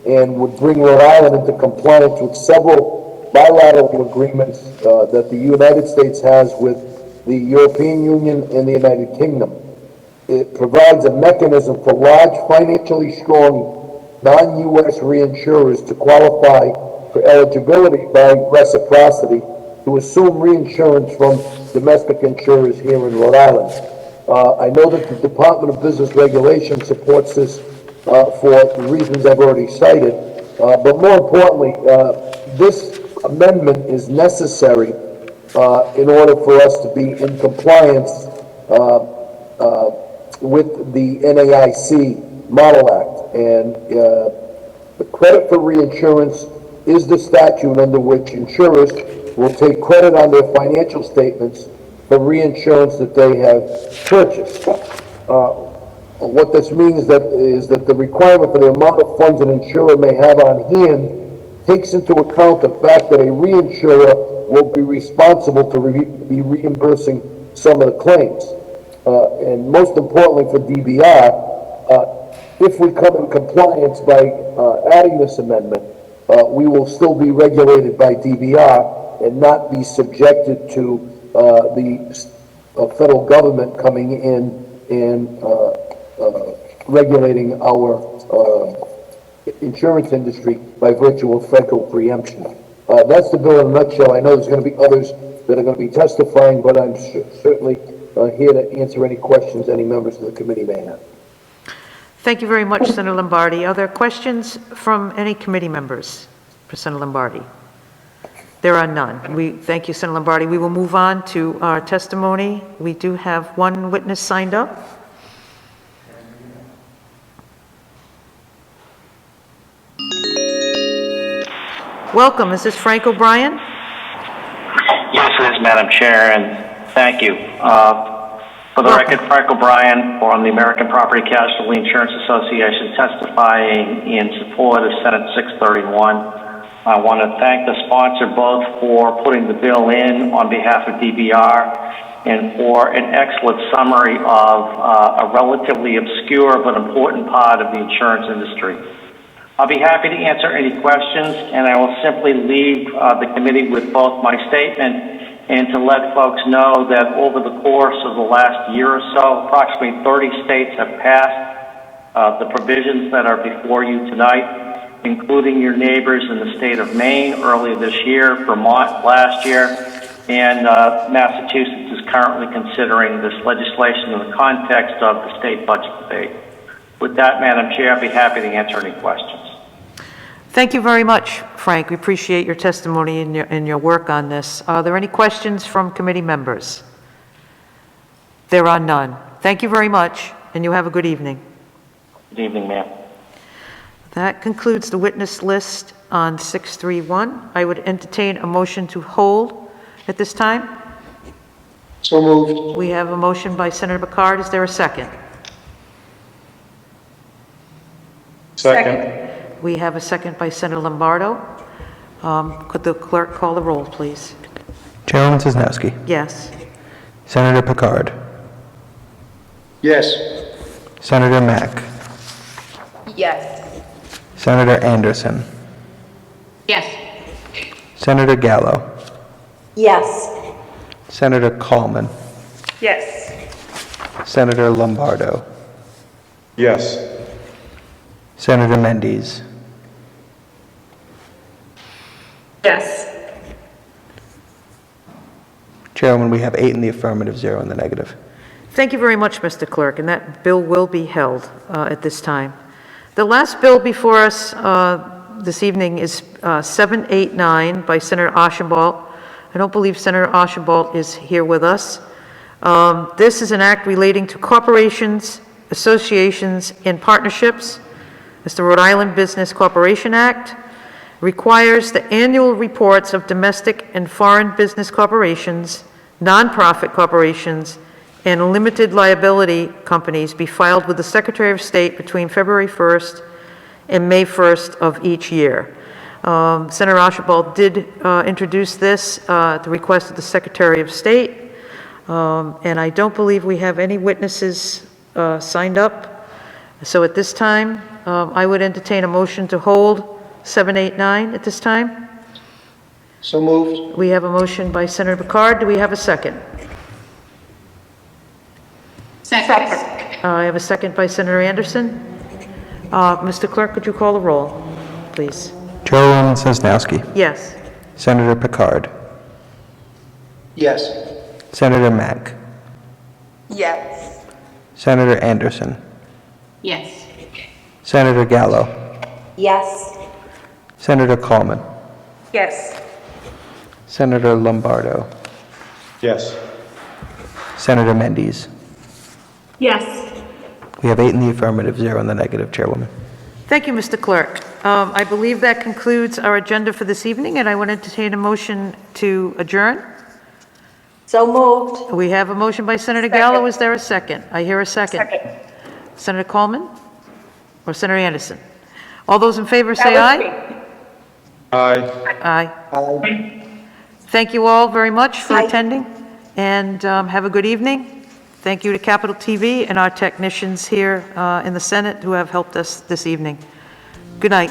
and would bring Rhode Island into compliance with several bilateral agreements that the United States has with the European Union and the United Kingdom. It provides a mechanism for large, financially strong non-U.S. reinsurers to qualify for eligibility by reciprocity to assume reinsurance from domestic insurers here in Rhode Island. I know that the Department of Business Regulation supports this for the reasons I've already cited, but more importantly, this amendment is necessary in order for us to be in compliance with the NAIC Model Act. And the credit for reinsurance is the statute under which insurers will take credit on their financial statements for reinsurance that they have purchased. What this means is that the requirement for the amount of funds an insurer may have on hand takes into account the fact that a reinsurer will be responsible to be reimbursing some of the claims. And most importantly for DBR, if we come in compliance by adding this amendment, we will still be regulated by DBR and not be subjected to the federal government coming in and regulating our insurance industry by virtue of federal preemption. That's the bill in a nutshell. I know there's going to be others that are going to be testifying, but I'm certainly here to answer any questions any members of the committee may have. Thank you very much, Senator Lombardi. Are there questions from any committee members for Senator Lombardi? There are none. We thank you, Senator Lombardi. We will move on to our testimony. We do have one witness signed up. Welcome. Is this Frank O'Brien? Yes, it is, Madam Chair, and thank you. For the record, Frank O'Brien from the American Property Casualty Insurance Association testifying in support of Senate 631. I want to thank the sponsor both for putting the bill in on behalf of DBR and for an excellent summary of a relatively obscure but important part of the insurance industry. I'll be happy to answer any questions, and I will simply leave the committee with both my statement and to let folks know that over the course of the last year or so, approximately 30 states have passed the provisions that are before you tonight, including your neighbors in the state of Maine earlier this year, Vermont last year, and Massachusetts is currently considering this legislation in the context of the state budget debate. With that, Madam Chair, I'd be happy to answer any questions. Thank you very much, Frank. We appreciate your testimony and your work on this. Are there any questions from committee members? There are none. Thank you very much, and you have a good evening. Good evening, ma'am. That concludes the witness list on 631. I would entertain a motion to hold at this time. So moved. We have a motion by Senator Picard. Is there a second? Second. We have a second by Senator Lombardo. Could the clerk call the roll, please? Chairwoman Cisnowski. Yes. Senator Picard. Yes. Senator Mack. Yes. Senator Anderson. Yes. Senator Gallo. Yes. Senator Coleman. Yes. Senator Lombardo. Yes. Senator Mendes. Yes. Chairwoman, we have 8 in the affirmative, 0 in the negative. Thank you very much, Mr. Clerk, and that bill will be held at this time. The last bill before us this evening is 789 by Senator Archambault. I don't believe Senator Archambault is here with us. This is an act relating to corporations, associations, and partnerships. It's the Rhode Island Business Corporation Act. Requires the annual reports of domestic and foreign business corporations, nonprofit corporations, and limited liability companies be filed with the Secretary of State between February 1st and May 1st of each year. Senator Archambault did introduce this at the request of the Secretary of State, and I don't believe we have any witnesses signed up. So at this time, I would entertain a motion to hold 789 at this time. So moved. We have a motion by Senator Picard. Do we have a second? Second. I have a second by Senator Anderson. Mr. Clerk, could you call the roll, please? Chairwoman Sosnowski. Yes. Senator Picard. Yes. Senator Mack. Yes. Senator Anderson. Yes. Senator Gallo. Yes. Senator Coleman. Yes. Senator Lombardo. Yes. Senator Mendes. Yes. We have 8 in the affirmative, 0 in the negative, Chairwoman. Thank you, Mr. Clerk. I believe that concludes our agenda for this evening, and I would entertain a motion to adjourn. So moved. We have a motion by Senator Gallo. Is there a second? I hear a second. Senator Coleman or Senator Anderson? All those in favor say aye. Aye. Aye. Thank you all very much for attending, and have a good evening. Thank you to Capitol TV and our technicians here in the Senate who have helped us this evening. Good night.